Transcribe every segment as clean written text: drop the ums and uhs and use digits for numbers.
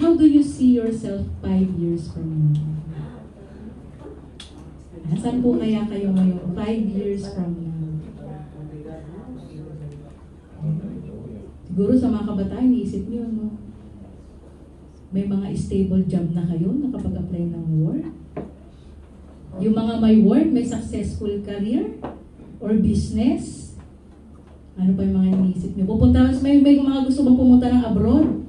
How do you see yourself 5 years from now? Saan po kaya kayo ngayon 5 years from now? Siguro sa mga kabataan, iisip niyo, no? May mga stable job na kayo, nakapag-apply ng work. Yung mga may work, may successful career or business. Ano pa yung mga iniisip niyo? Pupunta, may mga gusto bang pumunta ng abroad?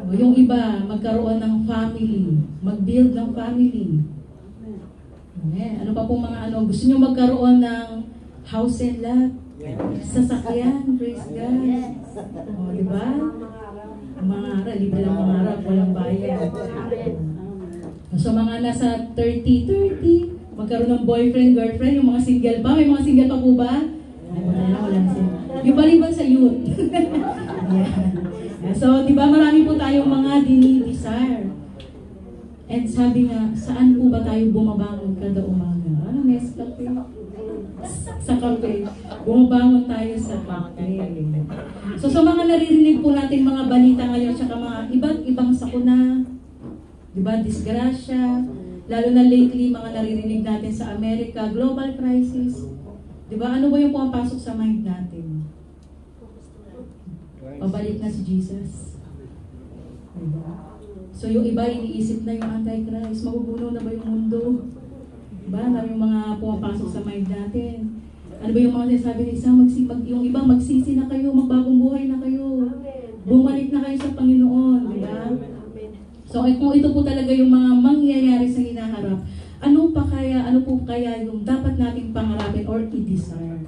O yung iba, magkaroon ng family, mag-build ng family. Ano pa po mga ano, gusto niyo magkaroon ng house and lot, sasakyan, praise God. O, di ba? Mangarap, libre lang mangarap, walang bayad. So mga nasa 30, magkaroon ng boyfriend, girlfriend, yung mga single pa, may mga single pa po ba? Ay, wala na sila. Yung baliban sa youth. Yeah. So, di ba marami po tayong mga dinidesire. And sabi nga, saan po ba tayo bumabangon kada umaga? Ano, Nescafe? Sa kape. Bumabangon tayo sa kape. So, sa mga naririnig po natin mga balita ngayon, tsaka mga iba't ibang sakuna, di ba, disgrasya, lalo na lately, mga naririnig natin sa Amerika, global crisis. Di ba, ano ba yung pumapasok sa mind natin? Pabalik na si Jesus. Diba? So yung iba iniisip na yung Antichrist, mabubuno na ba yung mundo? Diba? Yung mga pumapasok sa mind natin. Ano ba yung mga sinasabi ni isa? Yung iba magsisi na kayo, magbagong buhay na kayo. Bumalik na kayo sa Panginoon. Diba? So kung ito po talaga yung mga mangyayari sa hinaharap, ano po kaya yung dapat nating pangarapin or i-desire?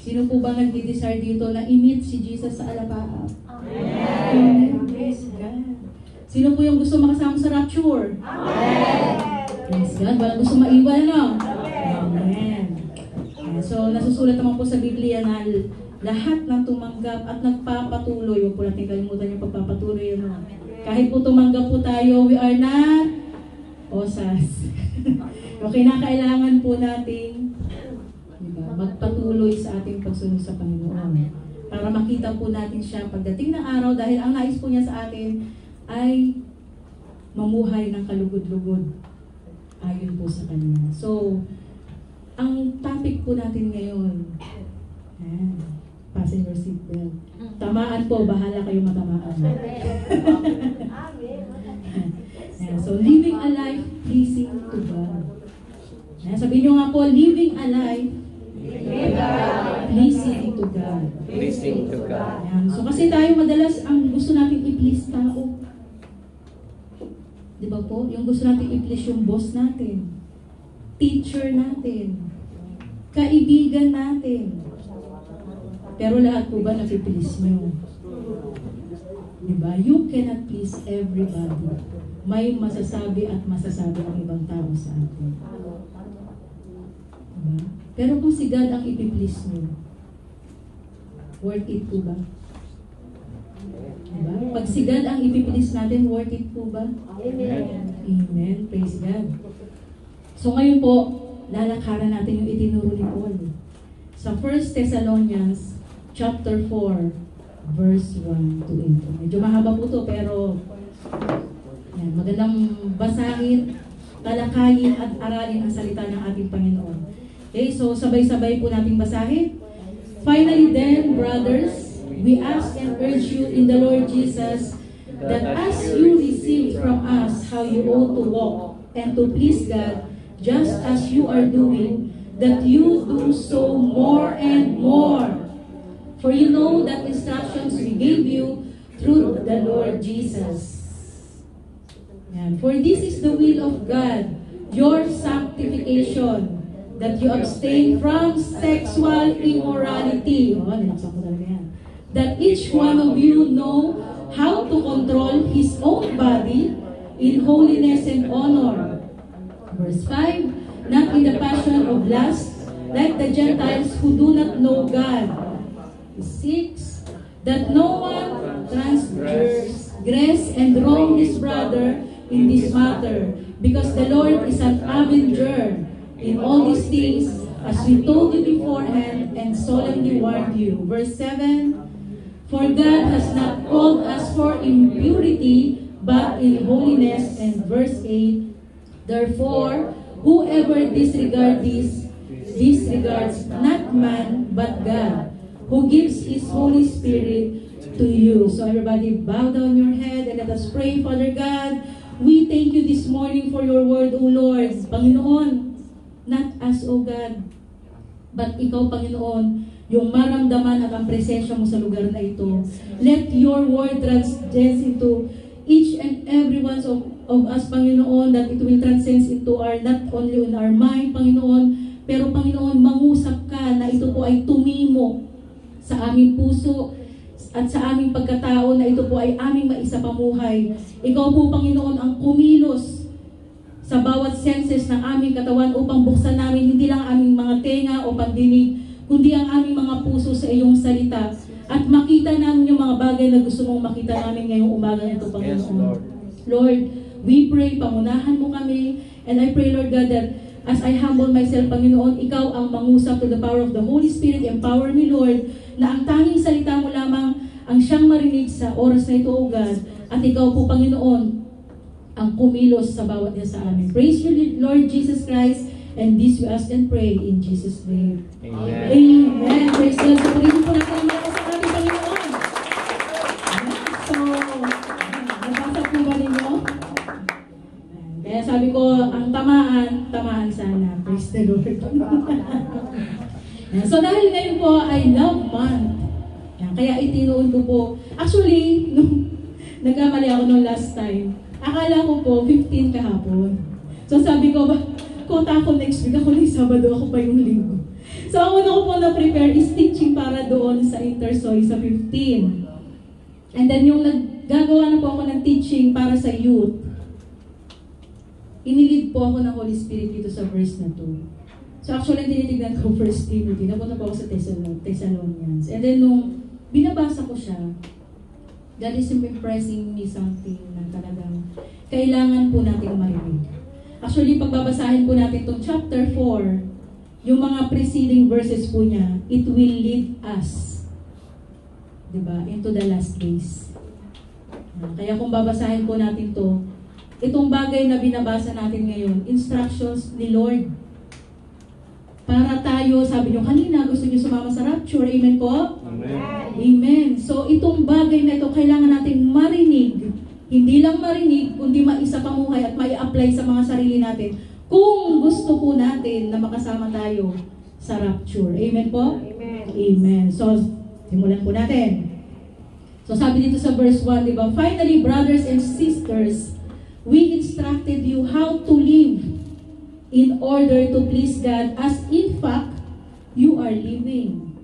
Sino po ba nagdi-desire dito na i-meet si Jesus sa alapaap? Amen. Praise God. Sino po yung gusto makasama sa rapture? Amen. Praise God. Walang gusto maiwan, ano? Amen. So, nasusulat naman po sa Biblia na lahat ng tumanggap at nagpapatuloy, huwag po natin kalimutan yung pagpapatuloy. Ano? Kahit po tumanggap po tayo, we are not osas. So, kinakailangan po nating magpatuloy sa ating pagsunod sa Panginoon. Para makita po natin siya pagdating ng araw dahil ang nais po niya sa atin ay mamuhay ng kalugod-lugod ayon po sa Kanya. So, ang topic po natin ngayon, fasten your seatbelt. Tamaan po, bahala kayo matamaan. So, living a life pleasing to God. Sabihin nyo nga po, living a life pleasing to God. Pleasing to God. Ayan. So kasi tayo madalas ang gusto natin i-please tao. Di ba po? Yung gusto natin i-please yung boss natin, teacher natin, kaibigan natin. Pero lahat po ba na-please nyo? Di ba? You cannot please everybody. May masasabi at masasabi ang ibang tao sa atin. Diba? Pero kung si God ang ipiplease nyo, worth it po ba? Diba? Pag si God ang ipiplease natin, worth it po ba? Amen. Amen. Praise God. So ngayon po, lalakaran natin yung itinuro ni Paul. Sa 1 Thessalonians chapter 4, verse 1 to 8. Medyo mahaba po to, pero yan, magandang basahin, talakayin at aralin ang salita ng ating Panginoon. Okay, so sabay-sabay po nating basahin. Finally then, brothers, we ask and urge you in the Lord Jesus that as you receive from us how you ought to walk and to please God, just as you are doing, that you do so more and more. For you know that instructions we gave you through the Lord Jesus. Yan. For this is the will of God, your sanctification, that you abstain from sexual immorality. Oh, nilaksan ko talaga yan. That each one of you know how to control his own body in holiness and honor. Verse 5, not in the passion of lust, like the Gentiles who do not know God. 6, that no one transgress and wrong his brother in this matter, because the Lord is an avenger in all these things, as we told you beforehand and solemnly warned you. Verse 7, for God has not called us for impurity, but in holiness. And verse 8, therefore, whoever disregards not man, but God, who gives His Holy Spirit to you. So everybody bow down your head and let us pray. Father God, we thank you this morning for your word, O Lord. Panginoon, not us, O God, but ikaw, Panginoon, yung maramdaman at ang presensya mo sa lugar na ito. Let your word transcend into each and every one of us, Panginoon, that it will transcend into our, not only in our mind, Panginoon, pero Panginoon, mangusap ka na ito po ay tumimo sa aming puso at sa aming pagkatao, na ito po ay aming maisapamuhay. Ikaw po, Panginoon, ang kumilos sa bawat senses ng aming katawan upang buksan namin hindi lang aming mga tenga o pandinig, kundi ang aming mga puso sa iyong salita. At makita namin yung mga bagay na gusto mong makita namin ngayong umaga nito, Panginoon. Yes, Lord, we pray, pangunahan mo kami. And I pray, Lord God, that as I humble myself, Panginoon, ikaw ang mangusap to the power of the Holy Spirit. Empower me, Lord, na ang tanging salita mo lamang ang siyang marinig sa oras na ito, O God. At ikaw po, Panginoon, ang kumilos sa bawat isa sa amin. Praise you, Lord Jesus Christ. And this we ask and pray in Jesus' name. Amen. Amen. Praise God. So, pagiging po natin ang mga sa ating Panginoon. So, nabasa po ba ninyo? Kaya sabi ko, ang tamaan sana. Praise the Lord. So, dahil ngayon po ay Love Month, kaya itinuon ko po. Actually, nung nagkamali ako nung last time, akala ko po 15 kahapon. So, sabi ko, kota ako next week, ako ng Sabado, ako pa yung Linggo. So, ang una ko po na-prepare is teaching para doon sa Intersoy sa 15. And then yung naggagawa na po ako ng teaching para sa youth, inilid po ako ng Holy Spirit dito sa verse na to. So, actually, tinitignan ko 1 Timothy, napunta po ako sa Thessalonians. And then nung binabasa ko siya, God is impressing me something na talagang kailangan po natin marinig. Actually, pagbabasahin po natin itong chapter 4, yung mga preceding verses po niya, it will lead us, diba, into the last days. Kaya kung babasahin po natin to, itong bagay na binabasa natin ngayon, instructions ni Lord. Para tayo, sabi nyo kanina, gusto nyo sumama sa rapture, amen po? Amen. Amen. So, itong bagay na ito, kailangan natin marinig. Hindi lang marinig, kundi maisapamuhay at mai-apply sa mga sarili natin kung gusto po natin na makasama tayo sa rapture. Amen po? Amen. Amen. So, simulan po natin. So, sabi dito sa verse 1, di ba? Finally, brothers and sisters, we instructed you how to live in order to please God, as in fact, you are living.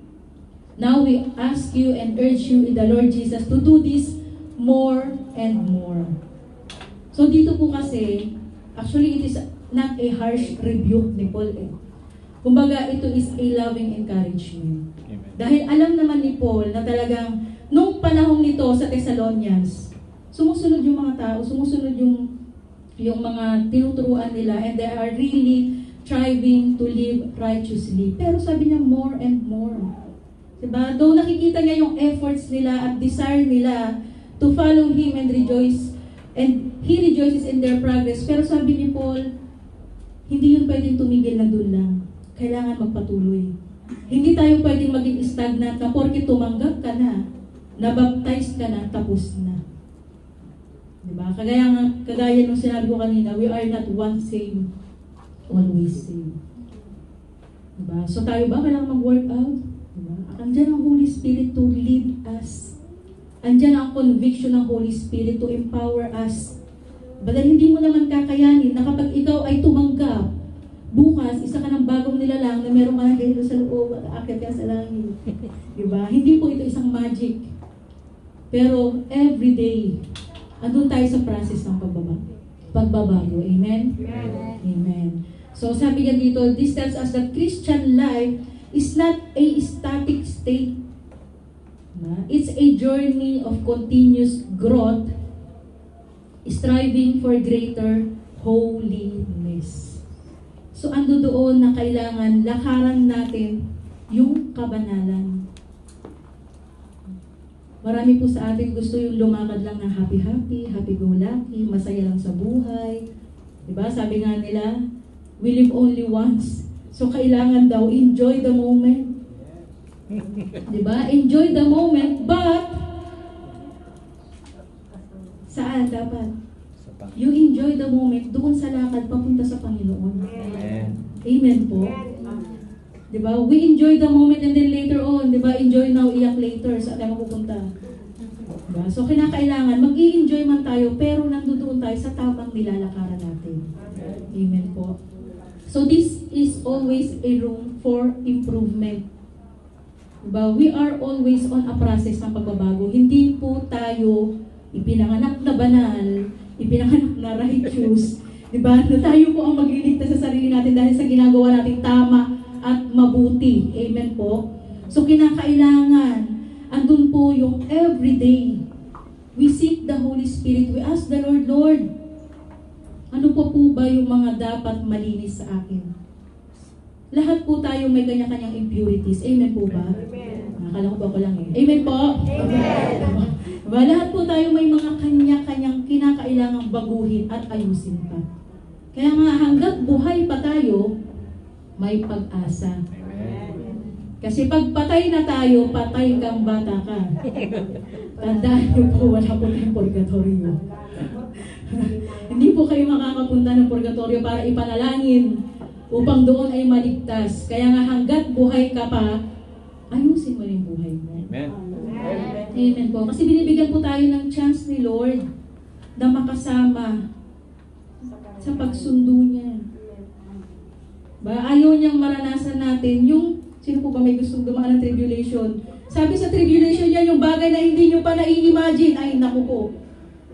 Now we ask you and urge you in the Lord Jesus to do this more and more. So dito po kasi, actually it is not a harsh rebuke ni Paul. Kumbaga, ito is a loving encouragement. Amen. Dahil alam naman ni Paul na talagang nung panahon nito sa Thessalonians, sumusunod yung mga tao, sumusunod yung mga tinuturuan nila, and they are really striving to live righteously. Pero sabi niya, more and more. Diba? Though nakikita niya yung efforts nila at desire nila to follow Him and rejoice, and He rejoices in their progress. Pero sabi ni Paul, hindi yun pwedeng tumigil na dun lang. Kailangan magpatuloy. Hindi tayo pwedeng maging stagnant na porke tumanggap ka na, nabaptize ka na, tapos na. Diba? Kagaya nung sinabi ko kanina, we are not once saved, always saved. Diba? So tayo ba kailangan mag-work out? Diba? Andyan ang Holy Spirit to lead us. Andyan ang conviction ng Holy Spirit to empower us. Dahil hindi mo naman kakayanin na kapag ikaw ay tumanggap, bukas, isa ka ng bagong nilalang na merong mga sa loob at aakyat ka sa langit. Diba? Hindi po ito isang magic. Pero everyday, andun tayo sa process ng pagbabago. Amen? Amen. Amen. So sabi niya dito, this tells us that Christian life is not a static state. It's a journey of continuous growth, striving for greater holiness. So ando doon na kailangan lakaran natin yung kabanalan. Marami po sa atin gusto yung lumakad lang ng happy-happy, happy-go-lucky, masaya lang sa buhay. Diba? Sabi nga nila, we live only once. So kailangan daw, enjoy the moment. Diba? Enjoy the moment, but saan dapat? You enjoy the moment doon sa lakad papunta sa Panginoon. Amen. Amen po. Diba? We enjoy the moment and then later on, diba? Enjoy now, iyak later. Saan tayo mapupunta? Diba? So, kinakailangan, mag-i-enjoy man tayo, pero nandoon tayo sa tamang nilalakaran natin. Amen po. So, this is always a room for improvement. Diba? We are always on a process ng pagbabago. Hindi po tayo ipinanganak na banal, ipinanganak na righteous. Diba? Na tayo po ang magliligtas sa sarili natin dahil sa ginagawa natin tama at mabuti. Amen po. So kinakailangan, andun po yung everyday. We seek the Holy Spirit. We ask the Lord, Lord, ano po ba yung mga dapat malinis sa akin? Lahat po tayo may kanya-kanyang impurities. Amen po ba? Amen. Nakakala ko ba ako lang eh. Amen po? Amen. Diba? Lahat po tayo may mga kanya-kanyang kinakailangang baguhin at ayusin pa. Kaya nga hanggat buhay pa tayo, may pag-asa. Amen. Kasi pag patay na tayo, patay kang bata ka. Tandaan niyo po, wala po tayong purgatorio. Hindi po kayo makakapunta ng purgatorio para ipanalangin upang doon ay maligtas. Kaya nga hanggat buhay ka pa, ayusin mo yung buhay mo. Amen. Amen po. Kasi binibigyan po tayo ng chance ni Lord na makasama sa pagsundo niya. Ayaw niyang maranasan natin yung, sino po ba may gustong dumaan ng tribulation? Sabi sa tribulation niya, yung bagay na hindi niyo pa nai-imagine, ay naku po,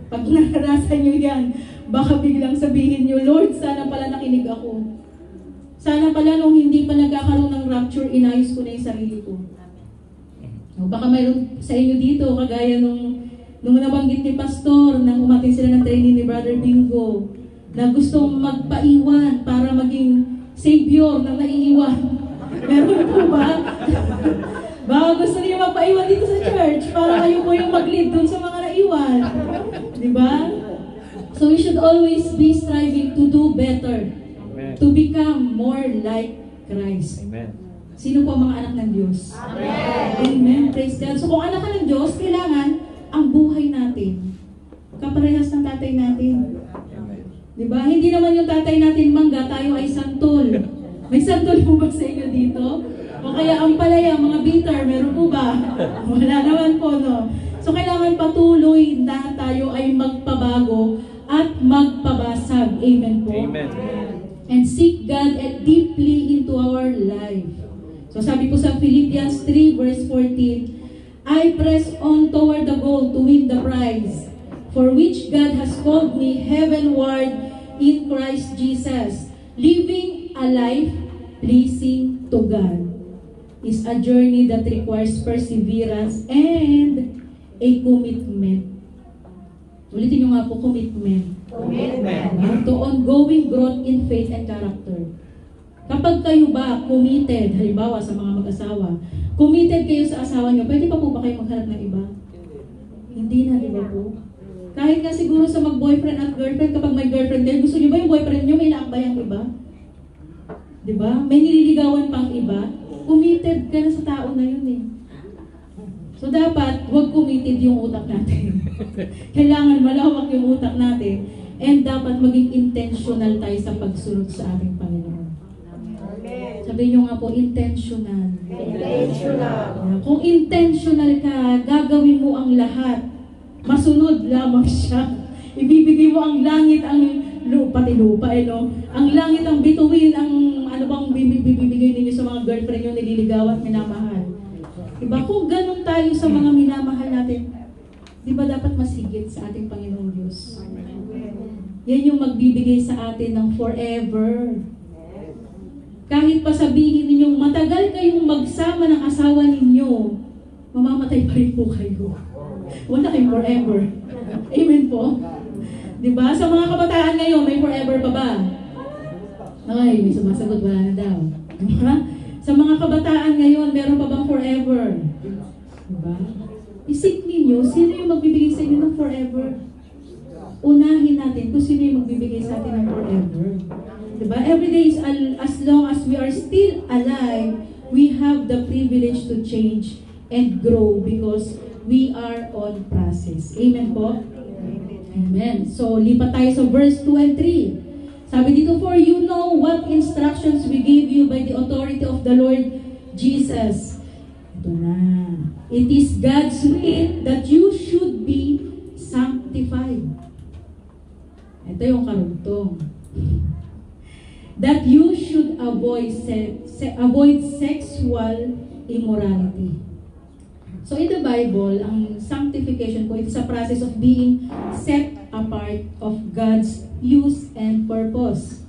pag naranasan niyo yan, baka biglang sabihin niyo, Lord, sana pala nakinig ako. Sana pala nung hindi pa nagkakaroon ng rapture, inayos ko na yung sarili ko. Baka mayroon sa inyo dito, kagaya nung nabanggit ni Pastor, nang umatin sila ng training ni Brother Bingo, na gustong magpaiwan para maging Savior na naiiwan. Meron po ba? Baka gusto niyo magpaiwan dito sa church para kayo po yung mag-lead dun sa mga naiwan. Diba? So we should always be striving to do better. Amen. To become more like Christ. Amen. Sino po ang mga anak ng Diyos? Amen. Amen. Praise God. So kung anak ka ng Diyos, kailangan ang buhay natin kaparehas ng tatay natin. Diba? Hindi naman yung tatay natin mangga, tayo ay santol. May santol po ba sa inyo dito? O kaya ang palaya, mga bitter, meron po ba? Wala naman po, no? So kailangan patuloy na tayo ay magpabago at magpabasag. Amen po? Amen. And seek God deeply into our life. So sabi po sa Philippians 3 verse 14, I press on toward the goal to win the prize, for which God has called me heavenward in Christ Jesus. Living a life pleasing to God is a journey that requires perseverance and a commitment. Ulitin nyo nga po, commitment. Commitment. To ongoing growth in faith and character. Kapag kayo ba committed, halimbawa sa mga mag-asawa, committed kayo sa asawa nyo, pwede pa po ba kayo maghanap ng iba? Hindi na, di ba po? Kahit nga siguro sa mag-boyfriend at girlfriend, kapag may girlfriend kayo, gusto nyo ba yung boyfriend nyo may naakbay ang iba? Di ba? May nililigawan pang iba. Committed ka na sa tao na yun eh. So dapat, huwag committed yung utak natin. Kailangan malawak yung utak natin. And dapat maging intentional tayo sa pagsunod sa ating Panginoon. Sabihin nyo nga po, intentional. Intentional. Kung intentional ka, gagawin mo ang lahat. Masunod lamang siya. Ibibigay mo ang langit, ang lupa, pati lupa, no? Ang langit, ang bituin, ang ano bang bibigay ninyo sa mga girlfriend nyo, nililigaw at minamahal. Diba? Kung ganun tayo sa mga minamahal natin, di ba dapat masigit sa ating Panginoong Diyos? Yan yung magbibigay sa atin ng forever. Kahit pa sabihin ninyong matagal kayong magsama ng asawa ninyo, mamamatay pa rin po kayo. Wala kayong forever. Amen po? Diba? Sa mga kabataan ngayon, may forever pa ba? Ay, may sumasagot, wala na daw. Diba? Sa mga kabataan ngayon, meron pa bang forever? Diba? Isip ninyo, sino yung magbibigay sa inyo ng forever? Unahin natin kung sino yung magbibigay sa atin ng forever. Diba? Every day is as long as we are still alive, we have the privilege to change and grow because we are on process. Amen po? Amen. So, lipat tayo sa verse 2 and 3. Sabi dito, for you know what instructions we gave you by the authority of the Lord Jesus. Ito na. It is God's will that you should be sanctified. Ito yung karugtong. That you should avoid sexual immorality. So in the Bible, ang sanctification po, it's a process of being set apart of God's use and purpose.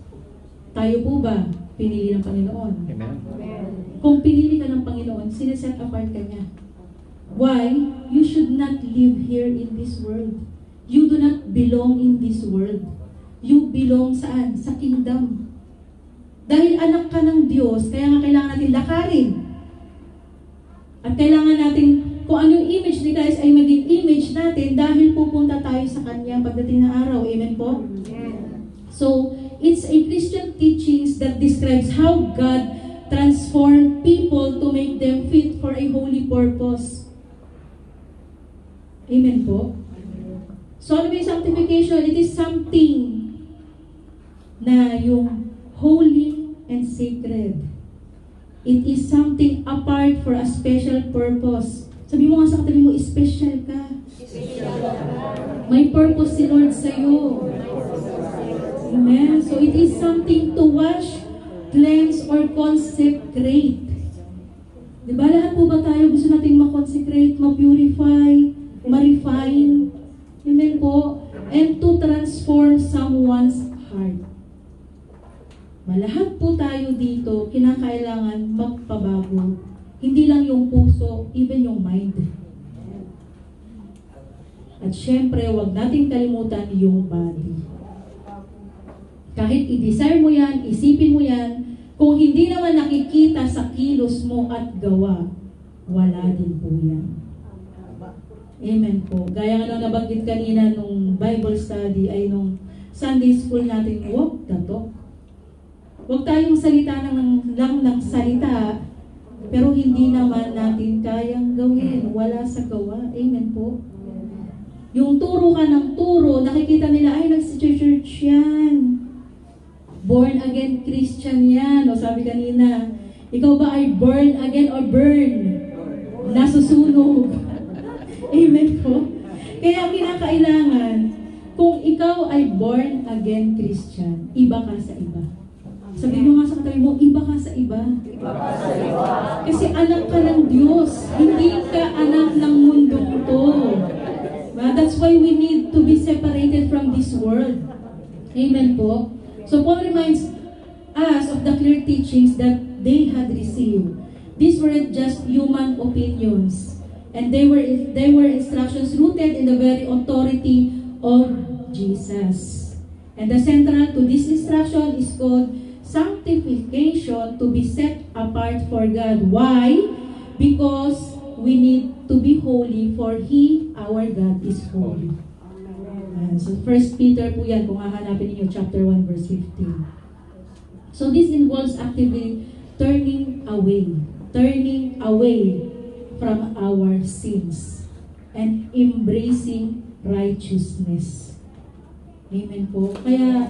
Tayo po ba pinili ng Panginoon? Amen. Kung pinili ka ng Panginoon, sineset apart ka niya. Why? You should not live here in this world. You do not belong in this world. You belong saan? Sa kingdom. Dahil anak ka ng Diyos, kaya nga kailangan natin lakarin. At kailangan natin, kung ano yung image ni Christ ay maging image natin dahil pupunta tayo sa Kanya pagdating ng araw. Amen po? So, it's a Christian teachings that describes how God transformed people to make them fit for a holy purpose. Amen po? So, ano ba yung sanctification? It is something na yung holy and sacred. It is something apart for a special purpose. Sabi mo nga sa katabi mo, special ka. May purpose si Lord sa'yo. Amen. So it is something to wash, cleanse, or consecrate. Diba lahat po ba tayo gusto nating ma-consecrate, ma-purify, ma-refine? Amen po. And to transform someone's heart. Lahat po tayo dito, kinakailangan magpabago. Hindi lang yung puso, even yung mind. At syempre, huwag nating kalimutan yung body. Kahit i-desire mo yan, isipin mo yan, kung hindi naman nakikita sa kilos mo at gawa, wala din po yan. Amen po. Gaya nga nung nabanggit kanina nung Bible study ay nung Sunday school natin, walk the talk. Huwag tayong salita lang ng salita, pero hindi naman natin kayang gawin. Wala sa gawa. Amen po. Yung turo ka ng turo, nakikita nila, ay, nagsi-church yan. Born again Christian yan. O sabi kanina, ikaw ba ay born again or burn? Nasusunog. Amen po. Kaya kinakailangan, kung ikaw ay born again Christian, iba ka sa iba. Sabi mo nga sa katabi mo, iba ka sa iba. Kasi anak ka ng Diyos. Hindi ka anak ng mundong to. That's why we need to be separated from this world. Amen po. So Paul reminds us of the clear teachings that they had received. These weren't just human opinions. And they were instructions rooted in the very authority of Jesus. And the central to this instruction is called sanctification, to be set apart for God. Why? Because we need to be holy, for He, our God, is holy. So 1 Peter po yan, kung hahanapin niyo chapter 1 verse 15. So this involves actively turning away from our sins and embracing righteousness. Amen po. Kaya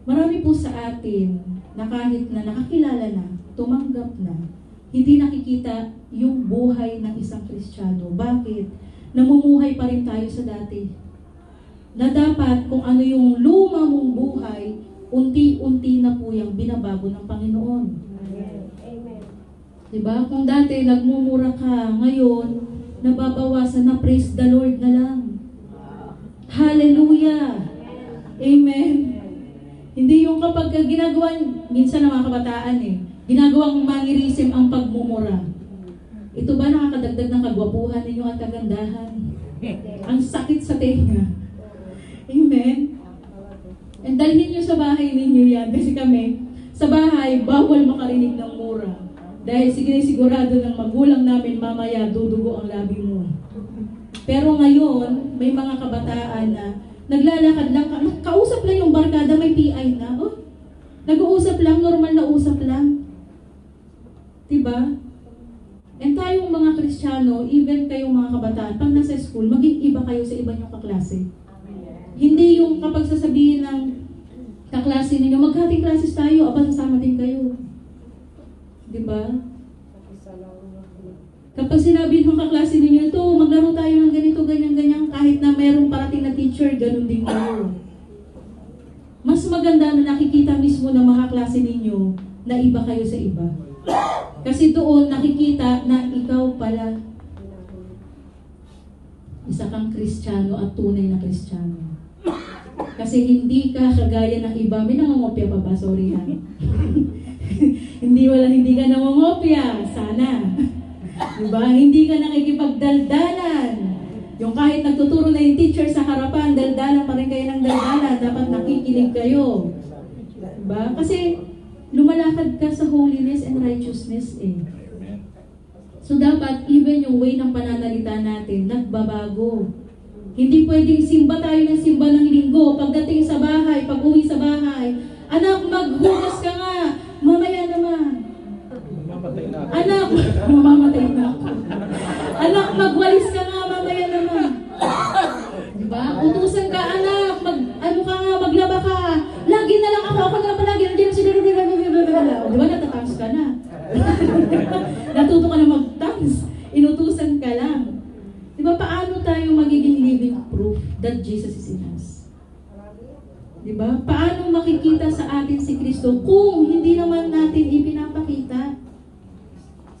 marami po sa atin na kahit na nakakilala na, tumanggap na, hindi nakikita yung buhay ng isang Kristiyano. Bakit? Namumuhay pa rin tayo sa dati. Na dapat kung ano yung luma mong buhay, unti-unti na po yung binabago ng Panginoon. Amen. Diba? Kung dati nagmumura ka, ngayon, nababawasan na, praise the Lord na lang. Hallelujah! Amen! Hindi yung kapag ginagawa, minsan ng mga kabataan ginagawang mangirism ang pagmumura. Ito ba nakakadagdag ng kagwapuhan ninyo at kagandahan? Ang sakit sa tenga. Amen? And dalhin nyo sa bahay ninyo yan. Kasi kami, sa bahay, bawal makarinig ng mura. Dahil sigurado ng magulang namin, mamaya dudugo ang labi mo. Pero ngayon, may mga kabataan na naglalakad lang, kausap lang yung barkada, may PI na. Oh, nag-uusap lang, normal na usap lang. Diba? And tayong mga Kristiyano, even kayong mga kabataan, pag nasa school, maging iba kayo sa iba niyong kaklase. Hindi yung kapag sasabihin ng kaklase ninyo, maghating classes tayo, aba sasama din kayo. Diba? Kapag sinabi ng kaklase ninyo, ito, maglaro tayo ng ganito, ganyan, kahit na merong parating na teacher, ganun din kayo. Mas maganda na nakikita mismo ng mga klase ninyo na iba kayo sa iba. Kasi doon nakikita na ikaw pala isa kang Kristiyano at tunay na Kristiyano. Kasi hindi ka kagaya ng iba. May nangongopya pa ba? Sorry ha. hindi ka nangongopya. Sana. Diba? Hindi ka nakikipagdaldalan. Yung kahit nagtuturo na yung teacher sa harapan, daldalan pa rin kayo ng daldalan. Dapat nakikinig kayo. Diba? Kasi lumalakad ka sa holiness and righteousness eh. So dapat even yung way ng pananalita natin, nagbabago. Hindi pwedeng simba tayo ng simba ng linggo. Pagdating sa bahay, pag uwi sa bahay, anak, maghugas ka nga. Mamaya naman. Anak, mamamatay na ako. Anak, magwalis ka nga, mamaya naman. Diba? Utusan ka, anak, maglaba ka. Lagi na lang ako na lang palagi. Nandiyan sila, diba, natatangs ka na. Natuto ka na mag-tangs. Inutusan ka lang. Diba, paano tayo magiging living proof that Jesus is in us? Diba? Paano makikita sa atin si Kristo kung hindi naman natin ipinapakita?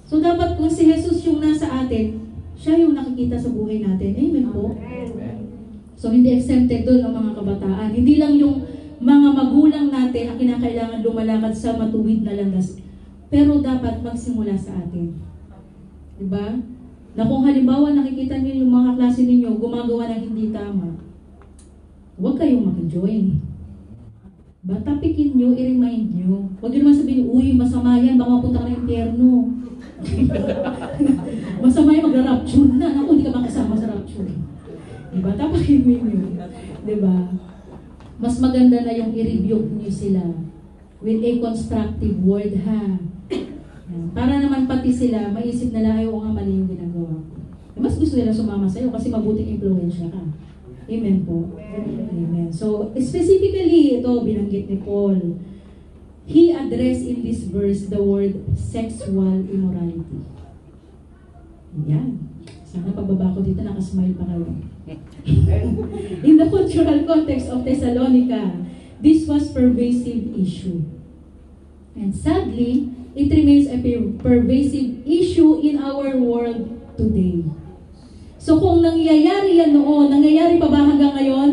So dapat kung si Jesus yung nasa atin, siya yung nakikita sa buhay natin. Amen po? So hindi exempted doon ang mga kabataan. Hindi lang yung mga magulang natin ang kinakailangan lumalakad sa matuwid na landas. Pero dapat magsimula sa atin. Diba? Na kung halimbawa nakikita niyo yung mga klase ninyo gumagawa ng hindi tama, huwag kayong maki-join. Tapikin nyo, i-remind nyo. Huwag nyo naman sabihin, uy, masama yan, baka mapunta ka ng impyerno. Masama yan, magra-rapture na. Naku, hindi ka makasama sa rapture. Diba? Tapakin mo yun. Diba? Mas maganda na yung i-rebuke nyo sila with a constructive word, ha? Para naman pati sila, maisip nila, ayaw nga mali yung ginagawa ko. Mas gusto nila sumama sa'yo kasi mabuting influensya ka. Amen po. Amen. So, specifically, ito binanggit ni Paul. He addressed in this verse the word sexual immorality. Yan. Sana pagbaba ko dito, nakasmile pa kayo. In the cultural context of Thessalonica, this was pervasive issue. And sadly, it remains a pervasive issue in our world today. So kung nangyayari yan noon, nangyayari pa ba hanggang ngayon?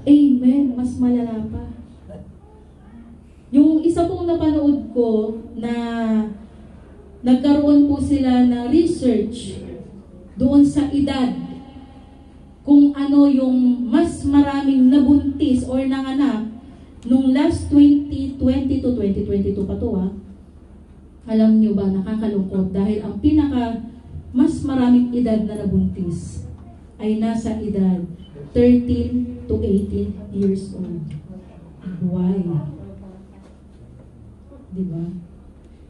Amen, mas malala pa. Yung isa pong napanood ko na nagkaroon po sila na research doon sa edad kung ano yung mas maraming nabuntis or nanganak nung last 2020 to 2022 pa to Alam nyo ba, nakakalungkot dahil ang mas maraming edad na nabuntis ay nasa edad 13 to 18 years old. Why? Diba?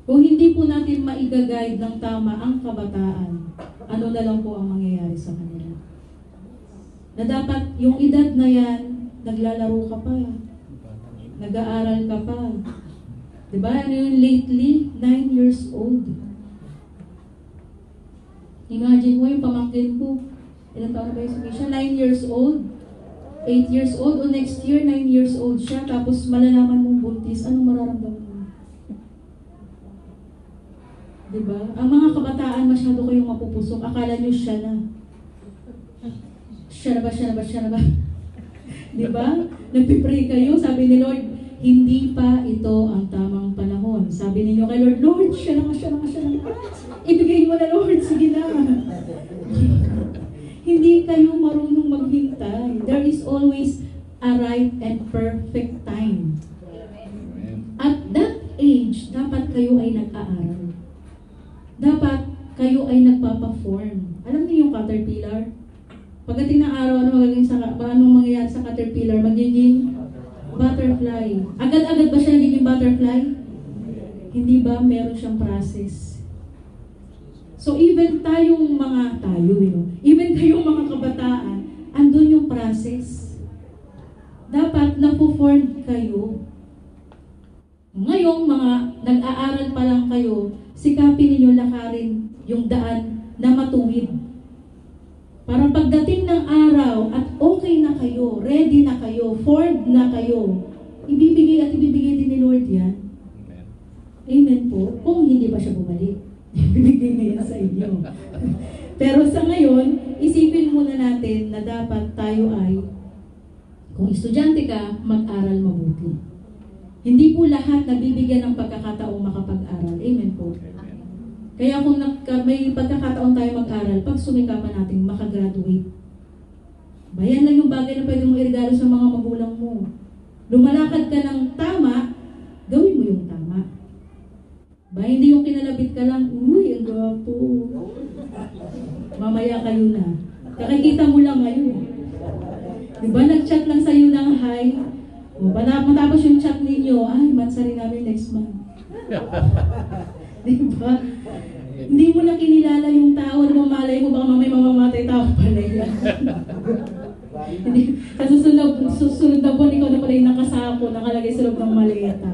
Kung hindi po natin maiga-guide ng tama ang kabataan, ano na lang po ang mangyayari sa kanila? Na dapat yung edad na yan, naglalaro ka pa, nag-aaral ka pa. Diba? Ano yun lately? 9 years old. Imagine mo yung pamangkin ko. Ilang taon na ba yung siya? 9 years old. 8 years old. O next year, 9 years old siya. Tapos malalaman mong buntis. Anong mararamdaman mo? Diba? Ang mga kabataan masyado kayong mapupusok. Akala nyo siya na. Siya na ba? Diba? Nagpipray kayo. Sabi ni Lord, hindi pa ito ang tamang panahon. Sabi ninyo kay Lord, Lord, siya na nga. Ibigay mo na, Lord, sige na. Hindi kayo marunong maghintay. There is always a right and perfect time. Amen. At that age, dapat kayo ay nag-aaral. Dapat kayo ay nagpapaform. Alam niyo yung caterpillar? Pagdating ng araw, anong mangyayari sa caterpillar? Magiging butterfly. Agad-agad ba siya nagiging butterfly? Hindi ba meron siyang process? So even tayong mga even kayong mga kabataan, andun yung process. Dapat napo-form kayo. Ngayong mga nag-aaral pa lang kayo, sikapin ninyo lakarin yung daan na matuwid. Para pagdating ng araw at okay na kayo, ready na kayo, formed na kayo, ibibigay din ni Lord yan. Amen. Amen po. Kung hindi pa siya bumalik, ibibigay na yan sa inyo. Pero sa ngayon, isipin muna natin na dapat tayo ay, kung estudyante ka, mag-aral mabuti. Hindi po lahat nabibigyan ng pagkakataong makapag-aral. Amen po. Amen. Kaya kung may pagkakataon tayo mag-aral, pag sumikapan natin, makagraduate. Bayan lang yung bagay na pwede mong irigalo sa mga magulang mo. Lumalakad ka ng tama, gawin mo yung tama. Ba, hindi yung kinalabit ka lang, uy, ang gwapo. Mamaya kayo na. Kakikita mo lang ngayon. Diba, nag-chat lang sa'yo ng hi. O, matapos yung chat ninyo, ay, mansari namin next month. Diba? Hindi mo na kinilala yung tao, malay mo, baka mamay mamamatay tao pala yan. Sa susunod na po, ikaw na pala yung nakasako, nakalagay sa loob ng maleta.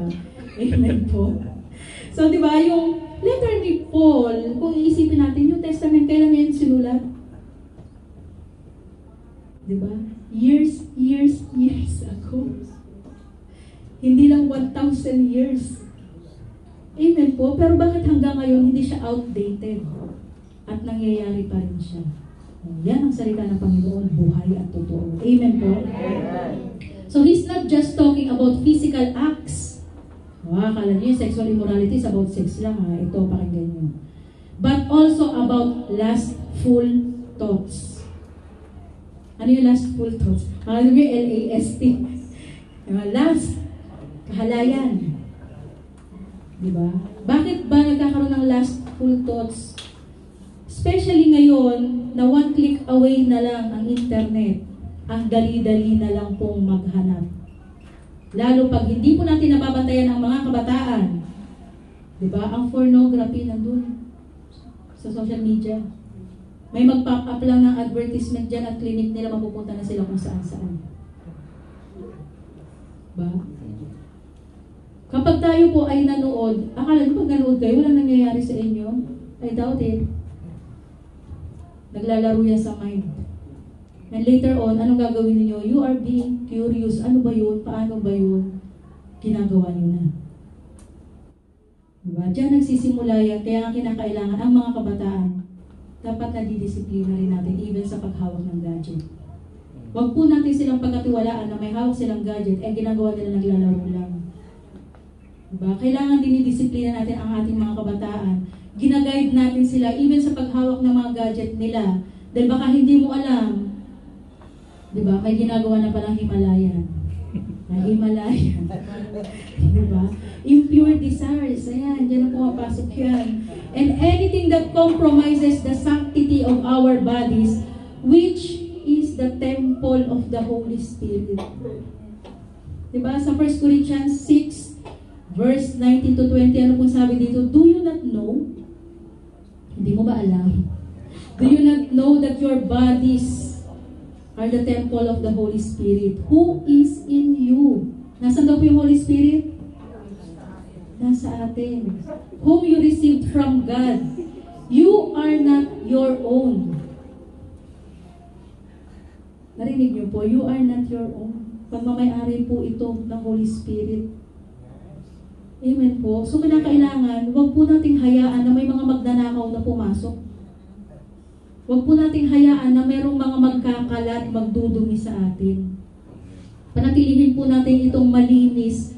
Amen po. So, di ba, yung letter ni Paul, kung iisipin natin, New Testament, kailan yan sinulat? Di ba? Years ago. Hindi lang 1,000 years. Amen po. Pero bakit hanggang ngayon hindi siya outdated? At nangyayari pa rin siya. Yan ang salita ng Panginoon, buhay at totoo. Amen po. So he's not just talking about physical acts. Akala niyo yung sexual immorality is about sex lang ha. Ito, pakinggan niyo. But also about lustful thoughts. Ano yung lustful thoughts? Akala niyo yung LAST. Lust. Kahalayan. Diba? Bakit ba nagkakaroon ng lustful thoughts? Especially ngayon, na one click away na lang ang internet. Ang dali-dali na lang pong maghanap. Lalo pag hindi po natin nababantayan ang mga kabataan. Diba? Ang pornography nandun sa social media. May mag-pop up lang ng advertisement dyan at clinic nila, mapupunta na sila kung saan-saan. Diba? Kapag tayo po ay nanood, akala nyo pag nanood kayo, walang nangyayari sa inyo? I doubt it. Naglalaro yan sa mind. And later on, anong gagawin niyo? You are being curious. Ano ba yun? Paano ba yun? Ginagawa niyo na. Diba? Diyan nagsisimula yan. Kaya ang kinakailangan, ang mga kabataan, dapat nadidisiplina rin natin even sa paghawak ng gadget. Huwag po natin silang pagkatiwalaan na may hawak silang gadget, ginagawa nila naglalaro lang. Diba? Kailangan dinidisiplina natin ang ating mga kabataan. Ginaguide natin sila even sa paghawak ng mga gadget nila. Dahil baka hindi mo alam, diba? May ginagawa na palang Himalayan. Himalayan. Diba? Impure desires. Ayan, dyan na pumapasok yan. And anything that compromises the sanctity of our bodies, which is the temple of the Holy Spirit. Diba? Sa 1 Corinthians 6, verse 19 to 20, ano pong sabi dito? Do you not know? Hindi mo ba alam? Do you not know that your bodies are the temple of the Holy Spirit? Who is in you? Nasaan daw po yung Holy Spirit? Nasa atin. Whom you received from God. You are not your own. Narinig niyo po, you are not your own. Pagmamayari po ito ng Holy Spirit. Amen po. So, kinakailangan, huwag po nating hayaan na may mga magnanakaw na pumasok. Huwag po nating hayaan na merong mga magkakalat, magdudumi sa atin. Panatilihin po natin itong malinis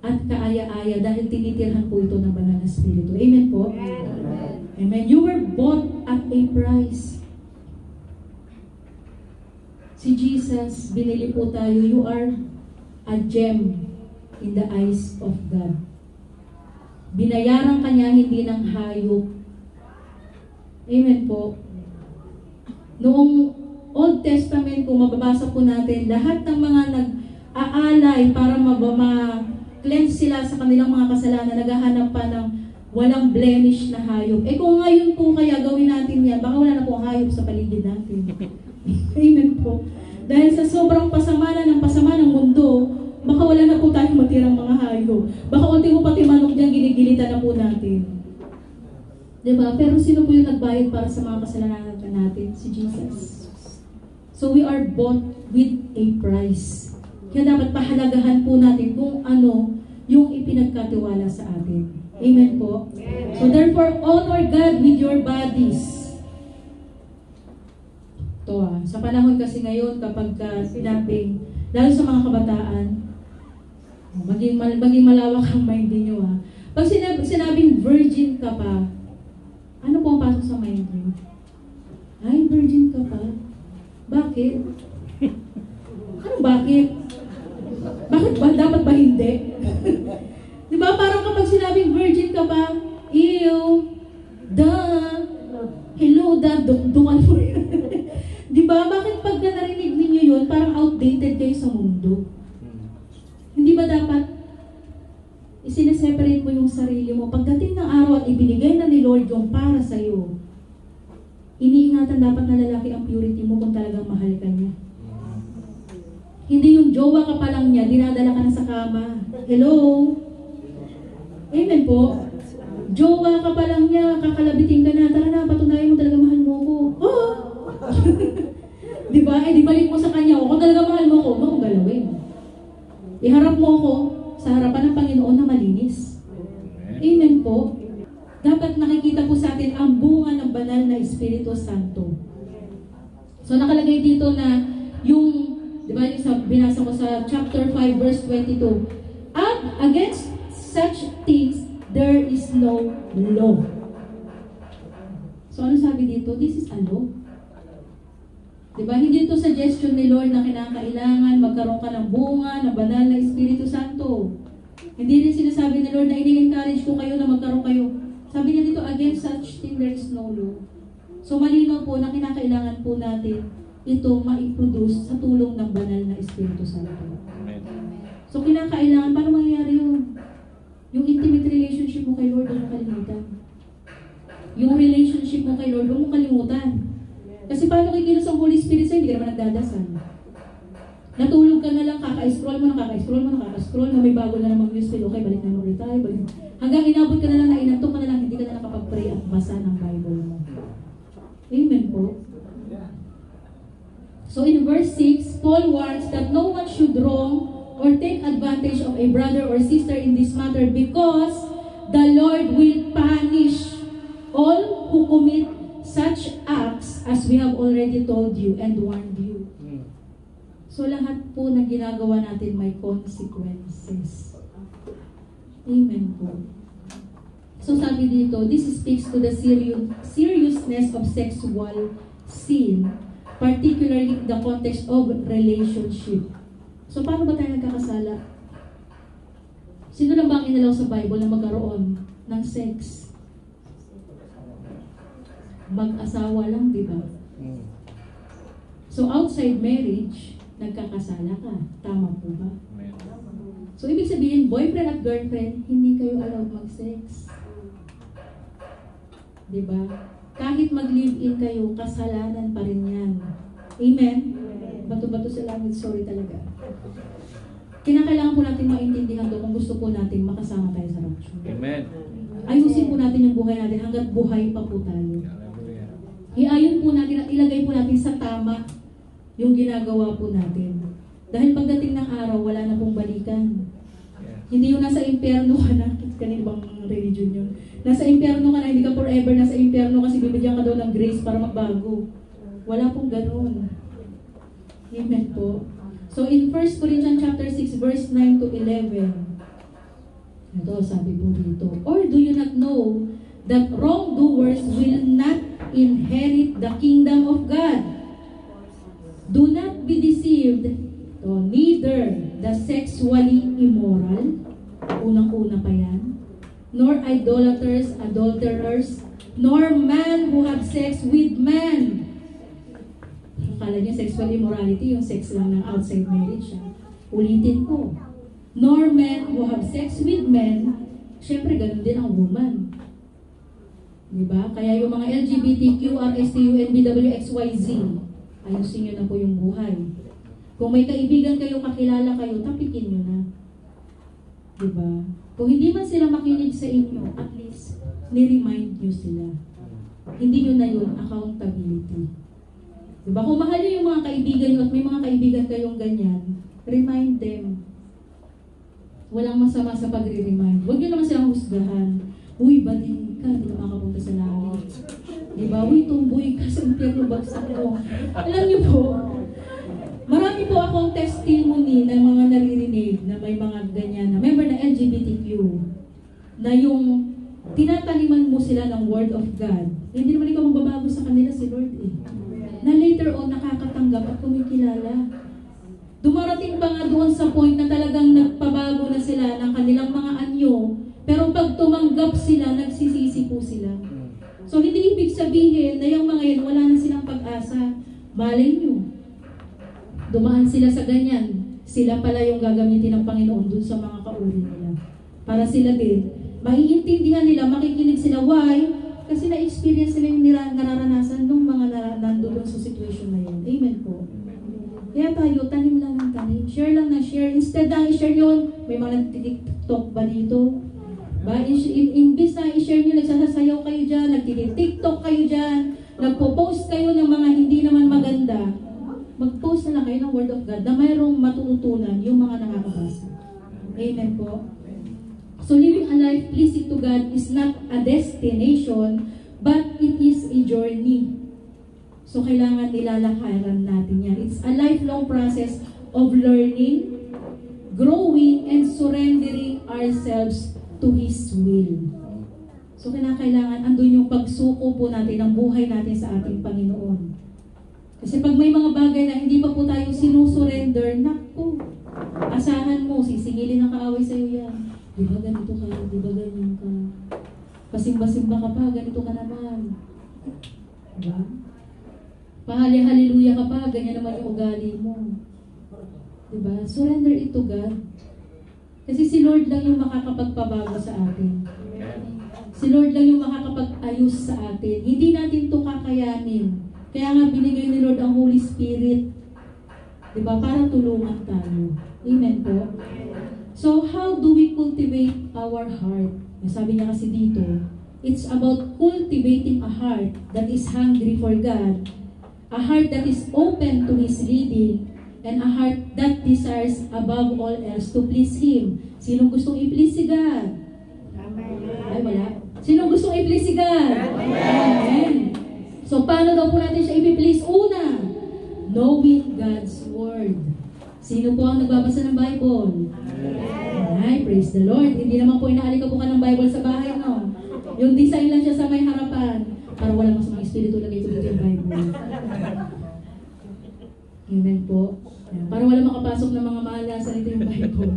at kaaya-aya dahil tinitirhan po ito ng banal na Espiritu. Amen po? Amen. Amen. You were bought at a price. Si Jesus, binili po tayo. You are a gem in the eyes of God. Binayaran ka niya, hindi ng hayop. Amen po. Noong Old Testament, kung mababasa po natin, lahat ng mga nag-aalay para ma-cleanse sila sa kanilang mga kasalanan, naghahanap pa ng walang blemish na hayop. Kung ngayon po kaya gawin natin yan, baka wala na po hayop sa paligid natin. Amen po. Dahil sa sobrang pasama ng mundo, baka wala na po tayong matirang mga hayop. Baka unti mo pati manok dyan, ginigilitan na po natin. Diba? Pero sino po yung nagbayad para sa mga kasalanan natin? Si Jesus. So we are bought with a price. Kaya dapat pahalagahan po natin kung ano yung ipinagkatiwala sa atin. Amen po? So therefore, honor God with your bodies. Ito sa panahon kasi ngayon, kapag sinabing, lalo sa mga kabataan, maging malawak ang mind niyo Pag sinabing virgin ka pa, ano po ang pasok sa mind niyo? Ay, virgin ka pa? Bakit? Anong bakit? Bakit ba? Dapat ba hindi? Di ba? Parang kapag sinabing virgin ka pa, ew, duh, hello, dukdukan mo yan. Di ba? Bakit pagka narinig ninyo yun, parang outdated kayo sa mundo? Hindi ba dapat isineseparate mo yung sarili mo? Pagdating ng araw at ibinigay na ni Lord yung para sa'yo, iniingatan dapat na lalaki ang purity mo kung talagang mahal ka niya. Hindi yung jowa ka pa lang niya, dinadala ka na sa kama. Hello? Amen po. Jowa ka pa lang niya, kakalabitin ka na, tara na, patunayan mo talaga mahal mo ko. Oh! Diba? Di balik mo sa kanya, kung talaga mahal mo ko, huwag galawin. Iharap mo ko sa harapan ng Panginoon na malinis. Amen po. Dapat nakikita po sa atin ang bunga ng banal na Espiritu Santo. So nakalagay dito na yung, di ba, yung binasa ko sa chapter 5 verse 22, against such things there is no law. So ano sabi dito? This is a law. Di ba? Hindi ito suggestion ni Lord na kinakailangan magkaroon ka ng bunga ng banal na Espiritu Santo. Hindi rin sinasabi ni Lord na ini-encourage ko kayo na magkaroon kayo. Sabi niya dito, against such thing there is no law. So malinaw po na kinakailangan po natin itong ma-produce sa tulong ng banal na Espiritu Santo. Amen. So kinakailangan, paano mangyayari yun? Yung intimate relationship mo kay Lord, huwag mo kalimutan. Yung relationship mo kay Lord, huwag mo kalimutan. Kasi paano kikilos ang Holy Spirit sa'yo, hindi ka naman nagdadasal. Natulog ka na lang, kaka-scroll mo, may bago na namang news feel, okay, balik na ulit tayo, balik. Hanggang inabot ka na lang, inantok ka na lang, hindi ka na nakapag-pray at basa ng Bible mo. Amen po. So in verse 6, Paul warns that no one should wrong or take advantage of a brother or sister in this matter because the Lord will punish all who commit such acts as we have already told you and warned you. So lahat po na ginagawa natin may consequences. Amen po. So sabi dito, this speaks to the seriousness of sexual sin, particularly in the context of relationship. So paano ba tayo nagkakasala? Sino lang ba ang inalaw sa Bible na magkaroon ng sex? Mag-asawa lang, di ba? So outside marriage, nagkakasala ka. Tama po ba? So ibig sabihin, boyfriend at girlfriend, hindi kayo allowed mag-sex. Di ba? Kahit mag-live-in kayo, kasalanan pa rin yan. Amen? Bato-bato sa langit, sorry talaga. Kinakailangan po natin maintindihan to kung gusto po natin makasama tayo sa rapture. Amen. Ayusin po natin yung buhay natin hanggat buhay pa po tayo. Iayon po natin at ilagay po natin sa tama yung ginagawa po natin. Dahil pagdating ng araw, wala na pong balikan. Hindi yung nasa impyerno ka na. Kanina bang religion yun? Nasa impyerno ka na, hindi ka forever nasa impyerno kasi bibigyan ka daw ng grace para magbago. Wala pong ganun. Amen po. So in 1 Corinthians chapter 6 verse 9 to 11, ito sabi po dito, or do you not know that wrongdoers will not inherit the kingdom of God? Do not be deceived, neither the sexually immoral, unang-una pa yan, nor idolaters, adulterers, nor men who have sex with men. Akala niyo sexual immorality, yung sex lang ng outside marriage. Ulitin ko. Nor men who have sex with men, syempre ganun din ang woman. Diba? Kaya yung mga LGBTQ, RSTU, NBWXYZ, ayusin nyo na po yung buhay. Kung may kaibigan kayo, kakilala kayo, tapikin nyo na. Diba? Kung hindi man sila makinig sa inyo, at least, ni-remind nyo sila. Hindi nyo na yun accountability. Diba? Kung mahal nyo yung mga kaibigan nyo at may mga kaibigan kayong ganyan, remind them. Walang masama sa pagre-remind. Huwag nyo naman silang husgahan. Uy, bading ka, hindi ka makapunta sa langit. Diba? Uy, tumboy ka sa impyerno, bagsak mo. Alam nyo po, marami po akong testimony ng mga naririnig na may mga ganyan na member na LGBTQ na yung tinataniman mo sila ng Word of God. Hindi naman ikaw magbabago sa kanila si Lord eh. Na later on, nakakatanggap at kumikilala. Dumarating pa nga doon sa point na talagang nagpabago na sila ng kanilang mga anyo, pero pag tumanggap sila, nagsisisi po sila. So hindi ibig sabihin na yung mga yan, wala na silang pag-asa. Malay nyo, dumaan sila sa ganyan. Sila pala yung gagamitin ng Panginoon dun sa mga kauri nila. Para sila din, maiintindihan nila, makikinig sila. Why? Kasi na-experience nila yung nararanasan nung mga nandoon sa situation na yun. Amen po. Kaya tayo, tanim lang ng tanim. Share lang na share. Instead na i-share yun, may mga nag-tiktok ba dito? Ba? Imbis na i-share nyo, nagsasayaw kayo dyan, nag-tiktok kayo dyan, nagpo-post kayo ng mga hindi naman maganda, mag-post na lang kayo ng Word of God na mayroong matututunan yung mga nakakabasa. Amen po. So living a life pleasing to God is not a destination, but it is a journey. So kailangan nilalakaran natin yan. It's a lifelong process of learning, growing, and surrendering ourselves to His will. So kailangan andun yung pagsuko po natin ng buhay natin sa ating Panginoon. Kasi pag may mga bagay na hindi pa po tayo sinusurrender, naku, asahan mo, sisingilin ang kaaway sa'yo yan. Di ba ganito ka? Di ba ganyan ka? Pasimba-simba ka pa, ganito ka naman. Diba? Pahali-haleluya ka pa, ganyan naman yung ugali mo. Diba? Surrender it to God. Kasi si Lord lang yung makakapagpabago sa atin. Si Lord lang yung makakapag-ayos sa atin. Hindi natin ito kakayanin. Kaya nga binigay ni Lord ang Holy Spirit. Diba? Para tulungan tayo. Amen po? So, how do we cultivate our heart? Sabi niya kasi dito, it's about cultivating a heart that is hungry for God, a heart that is open to His leading, and a heart that desires above all else to please Him. Sinong gustong i-please si God? Amen. Ay, wala. Sinong gustong i-please si God? Amen. So, paano daw po natin siya i-please? Una, knowing God's Word. Sino po ang nagbabasa ng Bible? Ay, praise the Lord. Hindi naman po inaalikabukan ng Bible sa bahay, no? Yung design lang siya sa may harapan. Para wala mas mga espiritu lagay ko dito yung Bible. Amen po. Para wala makapasok ng mga maalasan ito yung Bible.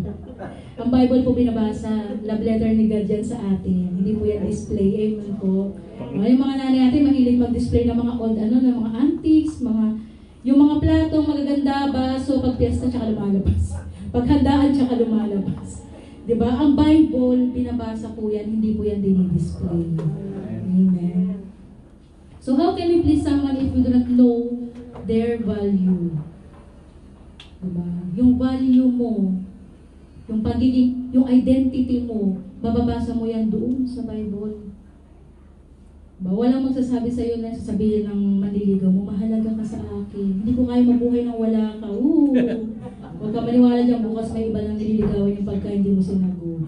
Ang Bible po binabasa, love letter ni God yan sa atin. Hindi po yan display. Amen po. Yung mga nanay natin mahilig mag-display ng mga old, ng mga antiques, yung mga platong magaganda, baso, pag piyesta, tsaka lumalabas. Paghandaan, tsaka lumalabas. Diba? Ang Bible, binabasa po yan, hindi po yan dinidisplay. Amen. So how can we please someone if we do not know their value? Diba? Yung value mo, yung identity mo, mababasa mo yan doon sa Bible. Diba? Walang magsasabi sa iyo na sasabihin ng manliligaw mo, mahalaga ka sa akin. Hindi ko kaya mabuhay nang wala ka. Huwag ka maniwala dyan, bukas may iba nang nililigawan yung pagka hindi mo sinago.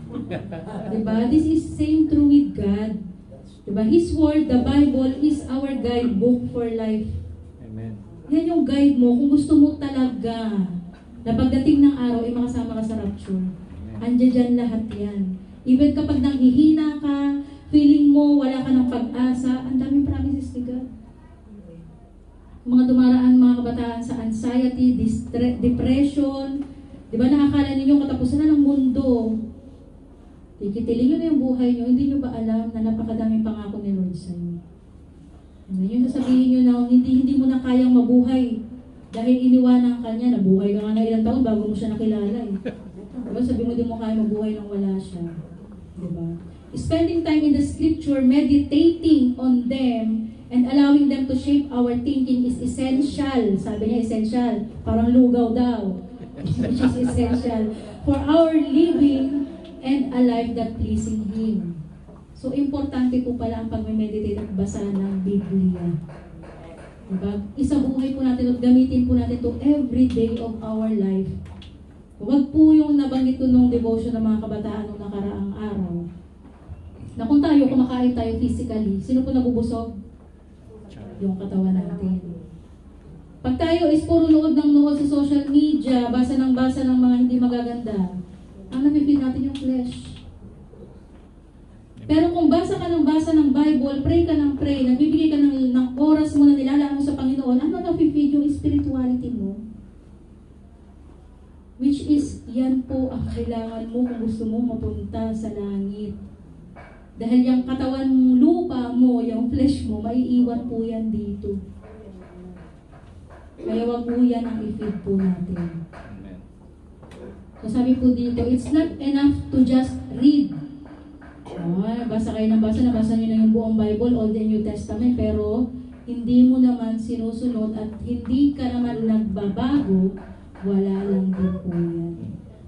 Diba? This is same true with God. Diba? His Word, the Bible, is our guidebook for life. Amen. Yan yung guide mo kung gusto mo talaga na pagdating ng araw ay makasama ka sa rapture. Andiyan dyan lahat yan. Even kapag nanghihina ka, feeling mo wala ka ng pag-asa, ang daming promises ni God. mga dumaraan mga kabataan sa anxiety, depression. Di ba nakakala ninyo katapusan na ng mundo? Tikitilin nyo na yung buhay nyo, hindi nyo ba alam na napakadaming pangako ni Lord sa inyo? Yung sasabihin nyo na hindi mo na kayang mabuhay dahil iniwanan ka niya, nabuhay ka nga na ilang taon bago mo siya nakilala eh. Diba? Sabi mo di mo kaya mabuhay nang wala siya. Diba? Spending time in the scripture, meditating on them, and allowing them to shape our thinking is essential. Sabi niya essential, parang lugaw daw. Which is essential for our living and a life that pleasing Him. So, importante po pala ang pag-meditate at basa ng Biblia. Diba? Isabuhay po natin at gamitin po natin to every day of our life. Huwag po yung nabanggit ko nung devotion ng mga kabataan nung nakaraang araw. Na kung tayo, kumakain tayo physically, sino po nabubusog? Yung katawan natin. Pag tayo is puro nood ng nood sa social media, basa ng mga hindi magaganda, ang napipil natin yung flesh. Pero kung basa ka ng Bible, pray ka ng pray, nagbibigay ka ng oras mo na nilalaan mo sa Panginoon, ano napipil yung spirituality mo? Which is, yan po ang kailangan mo kung gusto mo mapunta sa langit. Dahil yung katawan mong lupa mo, yung flesh mo, maiiwan po yan dito. Kaya wag po yan ang i-feed po natin. So sabi po dito, it's not enough to just read. Basa kayo ng basa, nabasa nyo na yung buong Bible, Old and New Testament, pero hindi mo naman sinusunod at hindi ka naman nagbabago, wala lang din po yan.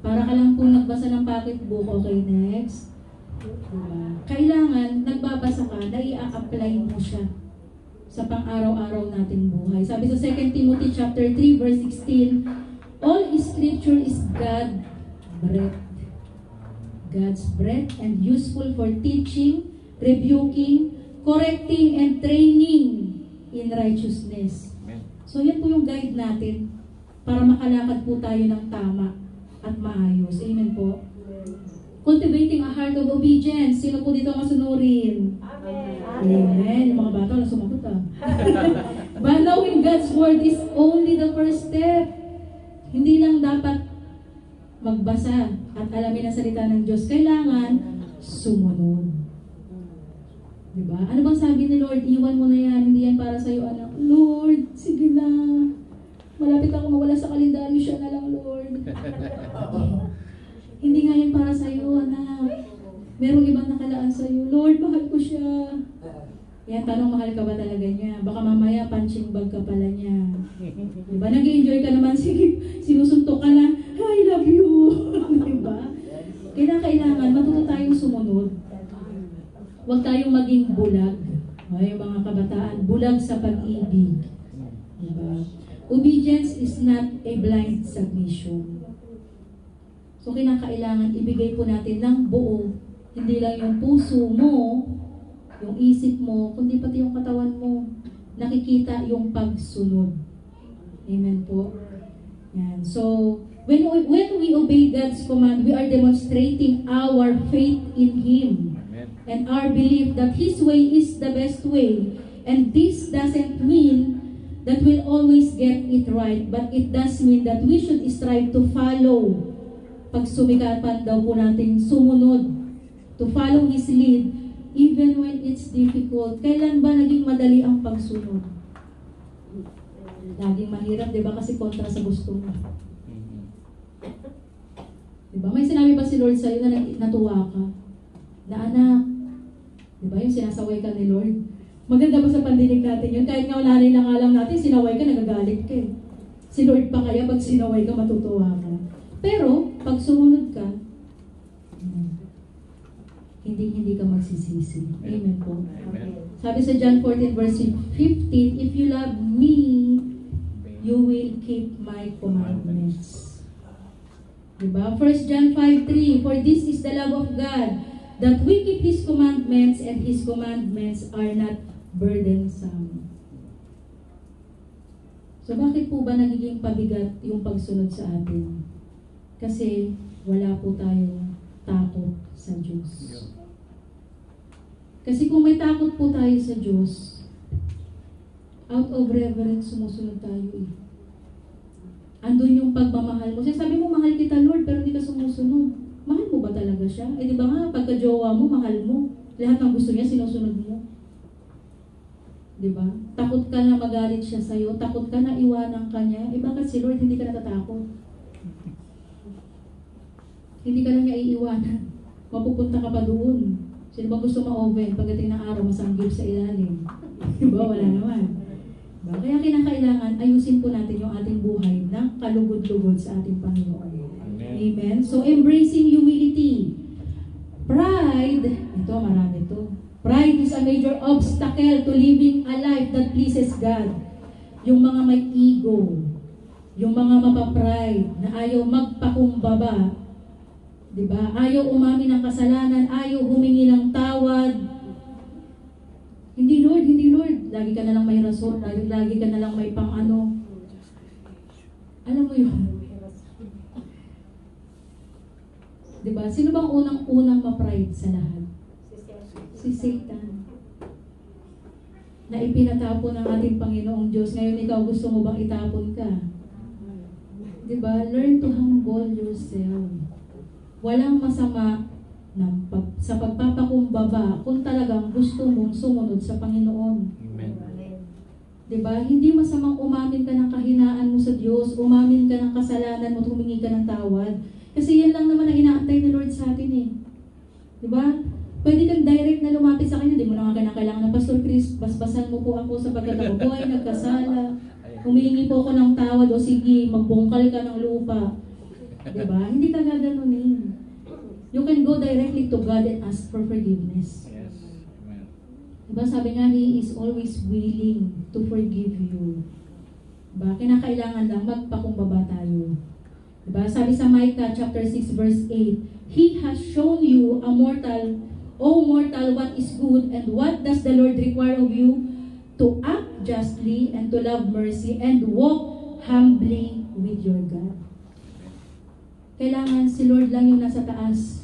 Para ka lang po nagbasa ng pocketbook, okay, next. Diba? Kailangan, nagbabasa ka, na i-apply mo siya sa pang-araw-araw nating buhay. Sabi sa 2 Timothy chapter 3, verse 16, all scripture is God's breath and useful for teaching, rebuking, correcting, and training in righteousness. So yan po yung guide natin para makalakad po tayo ng tama at maayos. Amen po. Cultivating a heart of obedience. Sino po dito masunurin? Amen. Amen. Yung mga bata na sumagot But knowing God's word is only the first step. Hindi lang dapat magbasa at alamin ang salita ng Diyos. Kailangan sumunod. Diba? Ano bang sabi ni Lord? Iwan mo na yan. Hindi yan para sa'yo, anak. Lord, sige na. Malapit ako mawala sa kalendaryo. Siya na lang, Lord. Hindi nga yan para sa'yo, anak. Merong ibang nakalaan sa'yo. Lord, mahal ko siya. Yan, tanong mahal ka ba talaga niya? Baka mamaya punching bag ka pala niya. Diba? Nag-enjoy ka naman, sige, sinusuntok ka na, I love you. Diba? Kailangan, matuto tayong sumunod. Huwag tayong maging bulag. Yung mga kabataan, bulag sa pag-ibig. Diba? Obedience is not a blind submission. So, kinakailangan ibigay po natin ng buo. Hindi lang yung puso mo, yung isip mo, kundi pati yung katawan mo. Nakikita yung pagsunod. Amen po. Yan. So, when we obey God's command, we are demonstrating our faith in Him. Amen. And our belief that His way is the best way. And this doesn't mean that we'll always get it right, but it does mean that we should strive to follow. Pag sumikapan daw po natin sumunod, to follow His lead, even when it's difficult. Kailan ba naging madali ang pagsunod? Laging mahirap, di ba? Kasi kontra sa gusto mo. Di ba? May sinabi ba si Lord sa'yo na natuwa ka? Na anak, di ba? Yung sinasaway ka ni Lord. Maganda ba sa pandinig natin yun? Kahit nga wala na lang alam natin, sinaway ka, nagagalit ka eh. Si Lord pa kaya pag sinaway ka, matutuwa ka. Pero, pag sumunod ka, hindi ka magsisisi. Amen po. Amen. Sabi sa John 14 verse 15, if you love me, you will keep my commandments. Diba? 1 John 5:3, for this is the love of God, that we keep His commandments, and His commandments are not burdensome. So bakit po ba nagiging pabigat yung pagsunod sa atin? Kasi wala po tayong takot sa Diyos. Kasi kung may takot po tayo sa Diyos, Out of reverence, sumusunod tayo eh. Andun yung pagmamahal mo. Sabi mo, mahal kita Lord, pero hindi ka sumusunod. Mahal mo ba talaga siya? Eh di ba nga, pagka-jowa mo, mahal mo. Lahat ng gusto niya, sinusunod mo. Di ba? Takot ka na magalit siya sa'yo, takot ka na iwanan ka niya. Eh bakit si Lord hindi ka natatakot? Hindi ka lang niya iiwanan. Mapupunta ka pa doon. Sino ba gusto ma-oven? Pagdating ng araw, masanggip sa ilalim. Di ba? Wala naman. Diba? Kaya kinakailangan, ayusin po natin yung ating buhay na kalugod-lugod sa ating Panginoon. Amen? So, embracing humility. Pride, ito, marami ito. Pride is a major obstacle to living a life that pleases God. Yung mga may ego, yung mga mapapride, na ayaw magpakumbaba, diba? Ayaw umamin ng kasalanan, ayaw humingi ng tawad. Hindi Lord, hindi Lord. Lagi ka na lang may rason, lagi ka na lang may pang-ano. Alam mo yun? Diba? Sino bang unang ma-pride sa lahat? Si Satan. Na ipinatapon ng ating Panginoong Diyos. Ngayon ikaw, gusto mo bang itapon ka? Diba? Learn to humble yourself. Walang masama sa pagpapakumbaba kung talagang gusto mong sumunod sa Panginoon. Amen. Diba? Hindi masamang umamin ka ng kahinaan mo sa Diyos, umamin ka ng kasalanan mo, humingi ka ng tawad. Kasi yan lang naman ang inaantay ni Lord sa atin eh. Diba? Pwede kang direct na lumapit sa Kanya. Di mo na nga kailangan ng Pastor Chris, basbasan mo po ako sapagkat ako po ay nagkasala. Humingi po ako ng tawad o sige, magbungkal ka ng lupa. Diba? Hindi ka gaganunin. You can go directly to God and ask for forgiveness. Yes. Amen. Diba? Sabi nga, He is always willing to forgive you. Diba? Kinakailangan lang magpakumbaba tayo. Diba? Sabi sa Micah chapter 6 verse 8, He has shown you a mortal, O mortal, what is good, and what does the Lord require of you? To act justly and to love mercy and walk humbly with your God. Kailangan si Lord lang yung nasa taas.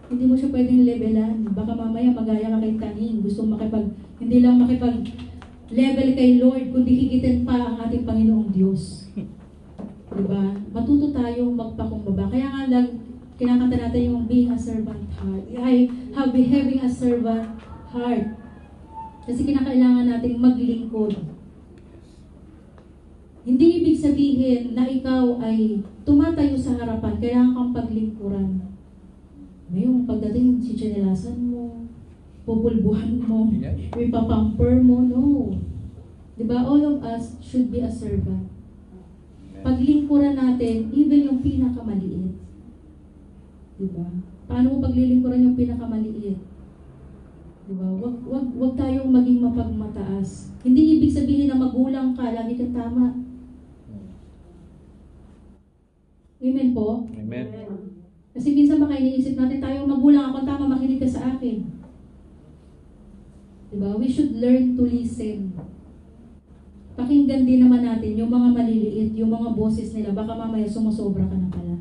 Hindi mo siya pwedeng levelan. Baka mamaya magaya ka kay Taning. Gusto hindi lang makipag-level kay Lord, kundi higitin pa ang ating Panginoong Diyos. Diba? Matuto tayong magpakumbaba. Kaya nga lang, kinakanta natin yung being a servant heart. Having a servant heart. Kasi kinakailangan natin maglingkod. Hindi ibig sabihin na ikaw ay tumatayo sa harapan, kailangan kang paglingkuran. Ngayong pagdating, sichinelasan mo, pupulbuhan mo, ipapamper mo, no. Diba? All of us should be a servant. Paglingkuran natin, even yung pinakamaliit. Diba? Paano mo paglilingkuran yung pinakamaliit? Diba? Wag tayong maging mapagmataas. Hindi ibig sabihin na magulang ka, lagi kang tama. Amen po? Amen. Kasi minsan baka iniisip natin tayo, magulang ako, tama, makinig ka sa akin. Diba? We should learn to listen. Pakinggan din naman natin yung mga maliliit, yung mga boses nila, baka mamaya sumusobra ka na pala.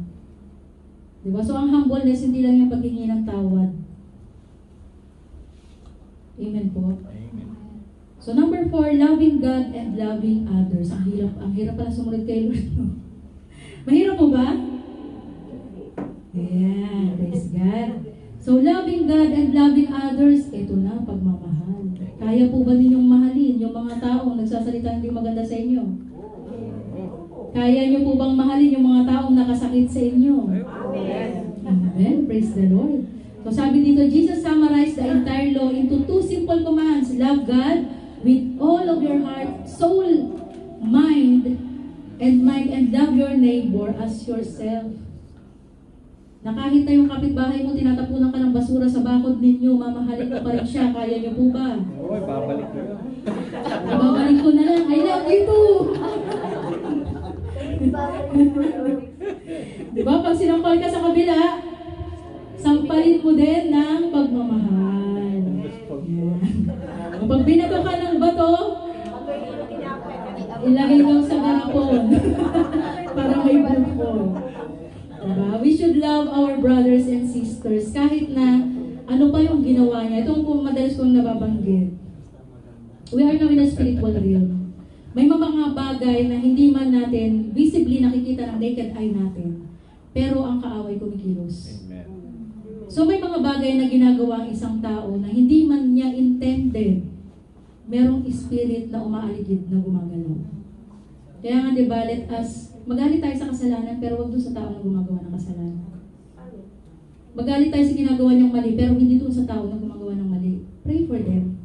Diba? So ang humbleness, hindi lang yung paghingi ng tawad. Amen po? Amen. So number 4, loving God and loving others. Ang hirap pala sumunod kay Lord. No? Mahirap po ba? Yeah, praise God. So loving God and loving others, ito na, pagmamahal. Kaya po ba ninyong mahalin yung mga taong nagsasalita hindi maganda sa inyo? Kaya niyo po bang mahalin yung mga taong nakasakit sa inyo? Amen. Amen. Praise the Lord. So sabi dito, Jesus summarized the entire law into 2 simple commands. Love God with all of your heart, soul, mind, and love your neighbor as yourself. Na kahit na yung kapitbahay mo, tinatapunan ka ng basura sa bakod ninyo, mamahalin mo pa rin siya. Kaya niyo po ba? Oo, babalik ko yun. Babalik ko na lang. I love you too! Diba? Pag sinampal ka sa kabila, sampalin mo din ng pagmamahal. Pag binato ka ng bato, ilagay daw sa garapon para may buko. Diba? We should love our brothers and sisters kahit na ano pa yung ginawa niya. Ito po madalas kong nababanggit. We are now in a spiritual realm. May mga bagay na hindi man natin visibly nakikita ng naked eye natin, pero ang kaaway kumikilos. Amen. So may mga bagay na ginagawa ang isang tao na hindi man niya intended, merong spirit na umaaligid na gumagalaw. Kaya nga diba, let us magalit tayo sa kasalanan, pero wag doon sa tao na gumagawa ng kasalanan. Magalit tayo sa ginagawa niyang mali, pero hindi doon sa tao na gumagawa ng mali. Pray for them.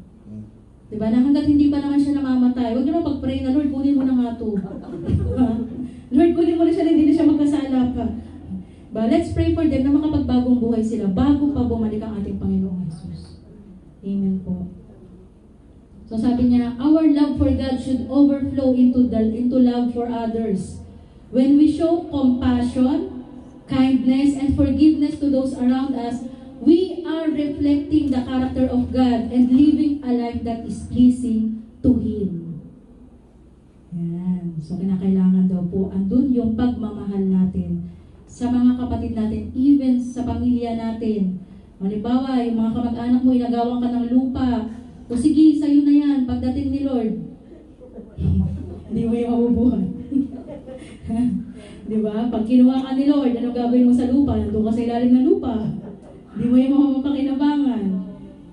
Diba? Na hanggat hindi pa naman siya namamatay, huwag niyo pag-pray na, Lord, kunin mo na nga ito. Lord, kunin mo na siya na hindi na siya magkasala pa. But let's pray for them na makapagbagong buhay sila bago pa bumalik ang ating Panginoong Jesus. Amen po. So sabi niya, our love for God should overflow into love for others. When we show compassion, kindness, and forgiveness to those around us, we are reflecting the character of God and living a life that is pleasing to Him. Yan. So kinakailangan daw po, andun yung pagmamahal natin sa mga kapatid natin, even sa pamilya natin. Halimbawa, yung mga kamag-anak mo, inagawan ka ng lupa. O sige, sa'yo na yan, pagdating ni Lord. Hindi mo yung mabubuhay. Diba? Pag kinuha ka ni Lord, ano gagawin mo sa lupa? Nandun ka sa ilalim ng lupa. Hindi mo yung mamapakinabangan.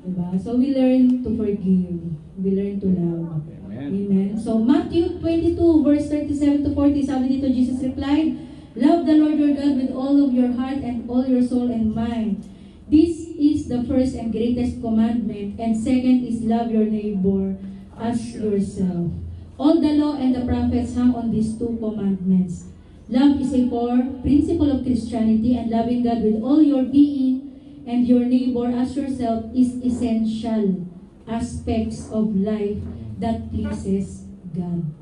Diba? So we learn to forgive. We learn to love. Amen. So Matthew 22 verse 37 to 40, sabi dito, Jesus replied, love the Lord your God with all of your heart and all your soul and mind. This is the first and greatest commandment, and second is love your neighbor as yourself. All the law and the prophets hang on these two commandments. Love is a core principle of Christianity, and loving God with all your being and your neighbor as yourself is essential aspects of life that pleases God.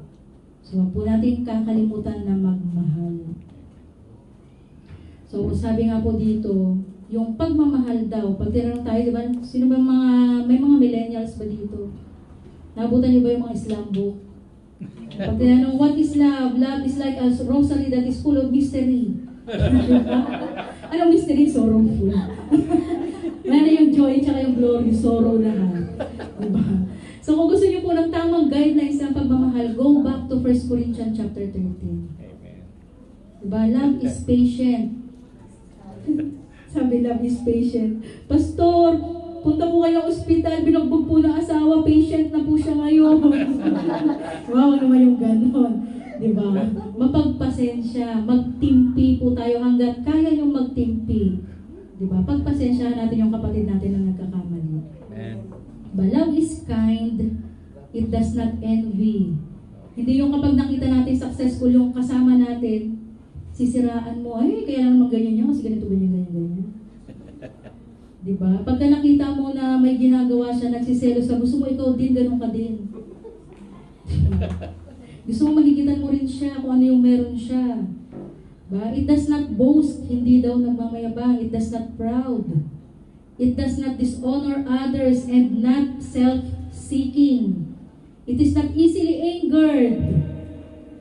So, huwag po natin kakalimutan na magmahal. So, sabi nga po dito, yung pagmamahal daw, pag tinanong tayo, diba, sino ba may mga millennials ba dito? Nabutan niyo ba yung mga Islam book? Pag tinanong, what is love? Love is like a rosary that is full of mystery. Anong mystery? Sorrowful. Wala na yung joy, tsaka yung glory, sorrow lahat. Diba? So kung gusto niyo po ng tamang guidelines ng pagmamahal, go back to 1 Corinthians chapter 13. Amen. Diba? Love is patient. Sabi, love is patient. Pastor, punta po kayo ng ospital, binugbog po ng asawa, patient na po siya ngayon. Wow, naman yung ganon. Diba? Mapagpasensya, magtimpi po tayo hanggat kaya yung magtimpi. Diba? Pagpasensya natin yung kapatid natin na nagkakamali. Amen. But love is kind, it does not envy. Hindi yung kapag nakita natin successful yung kasama natin, sisiraan mo, ay, kaya lang naman ganyan niya, kasi ganito, ganyan. Diba? Pagka nakita mo na may ginagawa siya, nagsiselos ka, gusto mo ikaw din, ganun ka din. Diba? Gusto mo magigitan mo rin siya kung ano yung meron siya. Diba? It does not boast, hindi daw nagmamayabang. It does not proud. It does not dishonor others and not self-seeking. It is not easily angered.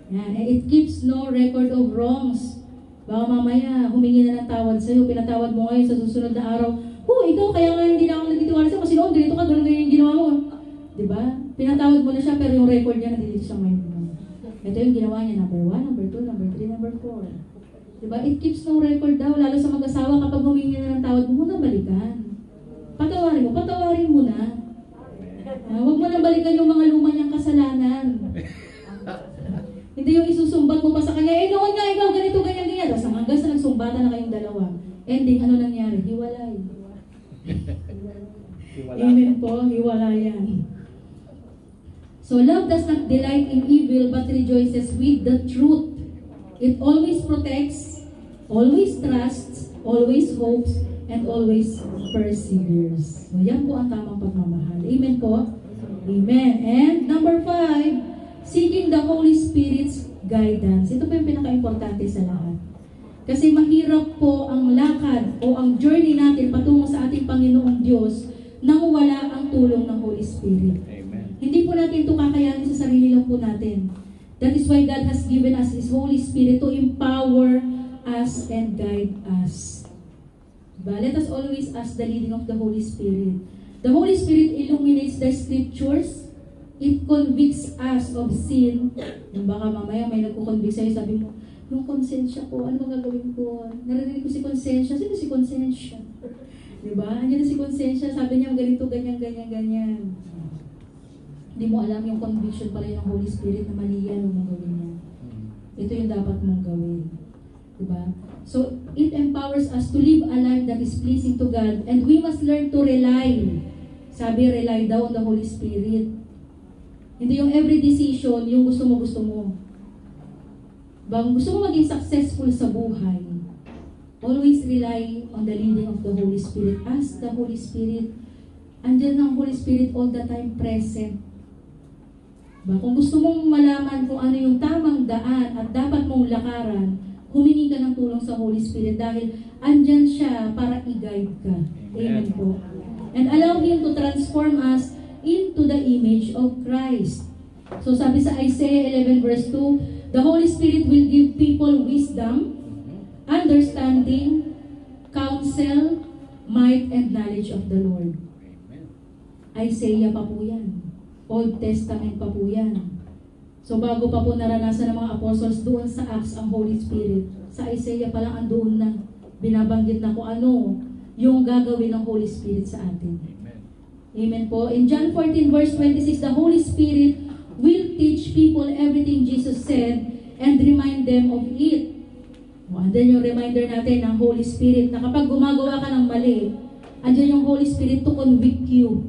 Yan. It keeps no record of wrongs. Baka mamaya, humingi na ng tawad sa'yo, pinatawad mo ngayon sa susunod na araw, ikaw, kaya nga hindi na ako nagtitiwala sa'yo kasi noon, ganito ka, ganun yung ginawa mo. Diba? Pinatawad mo na siya, pero yung record niya nandito sa mind mo. Ito yung ginawa niya, number 1, number 2, number 3, number 4. Diba? It keeps no record daw, lalo sa mag-asawa, kapag humingi na ng tawad mo, muna balikan. Patawarin mo na. Huwag mo na balikan yung mga luma niyang kasalanan. Hindi yung isusumbat mo pa sa kanya, noon nga ikaw, ganito, ganyan. Tapos hanggang sa nagsumbatan na kayong dalawa. Ending, ano nangyari? Hiwalay. Amen po, hiwalayan. So love does not delight in evil but rejoices with the truth. It always protects, always trusts, always hopes, and always perseveres. So yan po ang tamang pagmamahal. Amen po? Amen. And number 5, seeking the Holy Spirit's guidance. Ito po yung pinaka-importante sa lahat. Kasi mahirap po ang lakad o ang journey natin patungo sa ating Panginoong Diyos nang wala ang tulong ng Holy Spirit. Amen. Hindi po natin ito kakayanin sa sarili lang po natin. That is why God has given us His Holy Spirit to empower us and guide us. But let us always ask the leading of the Holy Spirit. The Holy Spirit illuminates the scriptures, It convicts us of sin. Yung baka mamaya may nagko-convict sa'yo, sabi mo, yung konsensya ko, ano bang gagawin ko? Narinig ko si konsensya. Sino si konsensya? Diba? Andiyan na si konsensya, sabi niya ganito, ganyan, ganyan, ganyan. Hindi mo alam yung conviction pala ng Holy Spirit na mali yan ang gagawin niya. Ito yung dapat mong gawin. Diba? So, it empowers us to live a life that is pleasing to God, and we must learn to rely. Sabi, rely daw on the Holy Spirit. Hindi yung every decision, yung gusto mo. Bang gusto mo maging successful sa buhay, always rely on the leading of the Holy Spirit. Ask the Holy Spirit. Andiyan ang Holy Spirit all the time present. Kung gusto mong malaman kung ano yung tamang daan at dapat mong lakaran, humingi ka ng tulong sa Holy Spirit dahil andyan siya para i-guide ka. Amen po. And allow Him to transform us into the image of Christ. So sabi sa Isaiah 11 verse 2, the Holy Spirit will give people wisdom, understanding, counsel, might, and knowledge of the Lord. Isaiah pa po yan. Old Testament pa po yan. So bago pa po naranasan ng mga apostles doon sa Acts ang Holy Spirit, sa Isaiah pa lang andoon na binabanggit na kung ano yung gagawin ng Holy Spirit sa atin. Amen po. In John 14 verse 26, the Holy Spirit will teach people everything Jesus said and remind them of it. Andyan yung reminder natin ng Holy Spirit na kapag gumagawa ka ng mali, andyan yung Holy Spirit to convict you.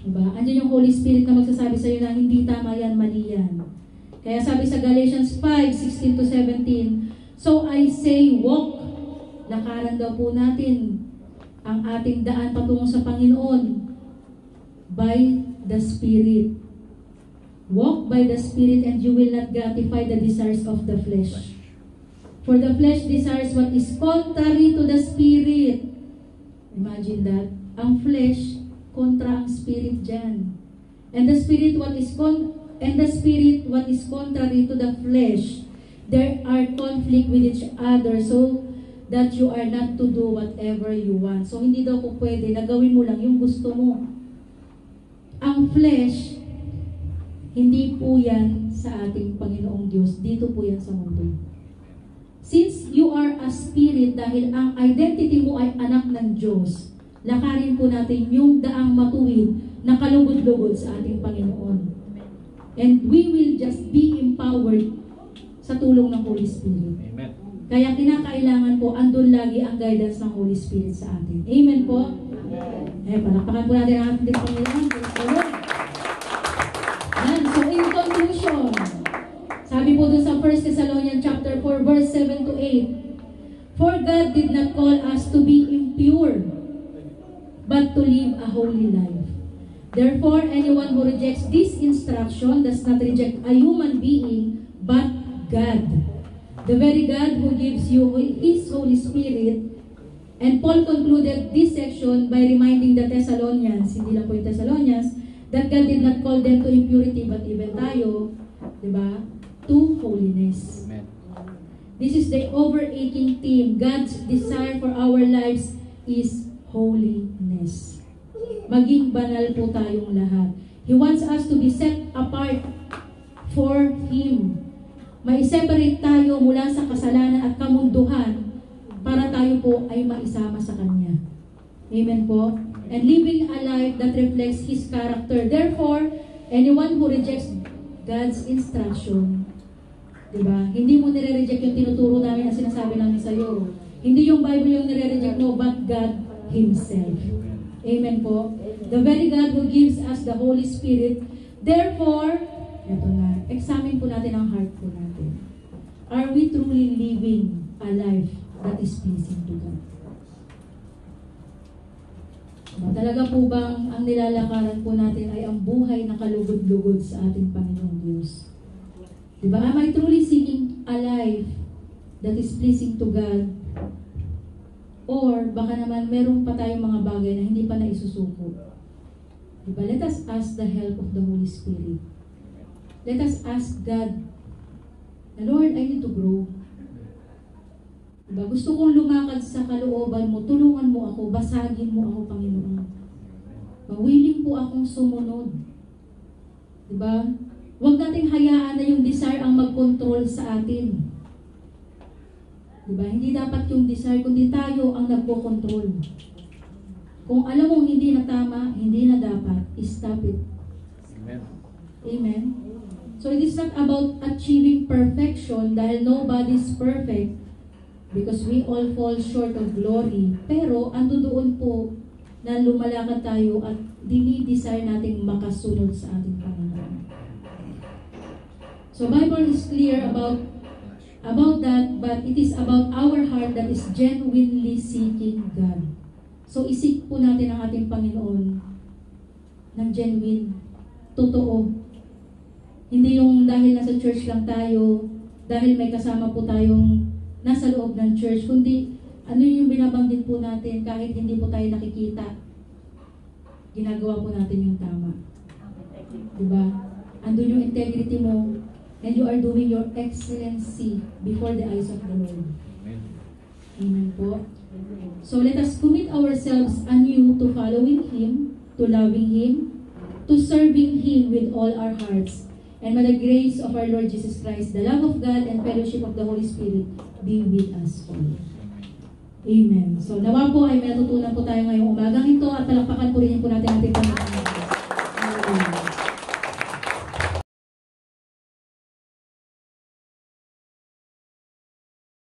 Diba? Andyan yung Holy Spirit na magsasabi sa iyo na hindi tama yan, mali yan. Kaya sabi sa Galatians 5:16-17, so I say walk. Lakaran daw po natin ang ating daan patungo sa Panginoon by the Spirit. Walk by the Spirit and you will not gratify the desires of the flesh. For the flesh desires what is contrary to the Spirit. Imagine that. Ang flesh kontra ang Spirit dyan. And the Spirit what is contrary to the flesh. There are conflict with each other so that you are not to do whatever you want. So, hindi daw po pwede na gawin mo lang yung gusto mo. Ang flesh, hindi po yan sa ating Panginoong Diyos. Dito po yan sa mundo. Since you are a spirit, dahil ang identity mo ay anak ng Diyos, lakarin po natin yung daang matuwid na kalugod-lugod sa ating Panginoon. And we will just be empowered sa tulong ng Holy Spirit. Amen. Kaya kinakailangan po, andun lagi ang guidance ng Holy Spirit sa atin. Amen po? Amen. Palakpakan po natin ang ating Panginoon. So in conclusion, sabi po dun sa 1 Thessalonians chapter 4, verse 7 to 8, for God did not call us to be impure, but to live a holy life. Therefore, anyone who rejects this instruction does not reject a human being, but God. The very God who gives you His Holy Spirit. And Paul concluded this section by reminding the Thessalonians, hindi lang po yung Thessalonians, that God did not call them to impurity, but even tayo, diba, to holiness. Amen. This is the overarching theme. God's desire for our lives is holiness. Maging banal po tayong lahat. He wants us to be set apart for Him. Mai-separate tayo mula sa kasalanan at kamunduhan para tayo po ay maisama sa Kanya. Amen po? And living a life that reflects His character. Therefore, anyone who rejects God's instruction, diba? Hindi mo nire-reject yung tinuturo namin na sinasabi namin sa iyo. Hindi yung Bible yung nire-reject mo, but God Himself. Amen po? The very God who gives us the Holy Spirit. Therefore, eto na, examine po natin ang heart po natin. Are we truly living a life that is pleasing to God? Talaga po bang ang nilalakaran po natin ay ang buhay na kalugod-lugod sa ating Panginoong Diyos? Diba? Am I truly seeking a life that is pleasing to God? Or baka naman meron pa tayong mga bagay na hindi pa naisusuko? Diba? Let us ask the help of the Holy Spirit. Let us ask God, Lord, I need to grow. Diba? Gusto kong lumakad sa kalooban mo, tulungan mo ako, basagin mo ako, Panginoon. Willing po akong sumunod. Diba? Huwag nating hayaan na yung desire ang mag-control sa atin. Diba? Hindi dapat yung desire, kundi tayo ang nagpo-control. Kung alam mong hindi na tama, hindi na dapat, stop it. Amen. Amen? So it is not about achieving perfection dahil nobody's perfect because we all fall short of glory. Pero ando doon po na lumalakad tayo at dinidesire nating makasunod sa ating Panginoon. So Bible is clear about that, but it is about our heart that is genuinely seeking God. So isik po natin ang ating Panginoon ng genuine, totoo. Hindi yung dahil nasa church lang tayo, dahil may kasama po tayong nasa loob ng church, kundi ano yung binabanggit po natin kahit hindi po tayo nakikita. Ginagawa po natin yung tama. Diba? Andun yung integrity mo and you are doing your excellency before the eyes of the Lord. Amen. Amen po. So let us commit ourselves anew to following Him, to loving Him, to serving Him with all our hearts. And may the grace of our Lord Jesus Christ, the love of God, and fellowship of the Holy Spirit be with us all. Amen. So nawa po ay may natutunan po tayo ngayong umagang ito at palakpakan po rin po natin ating Panginoon.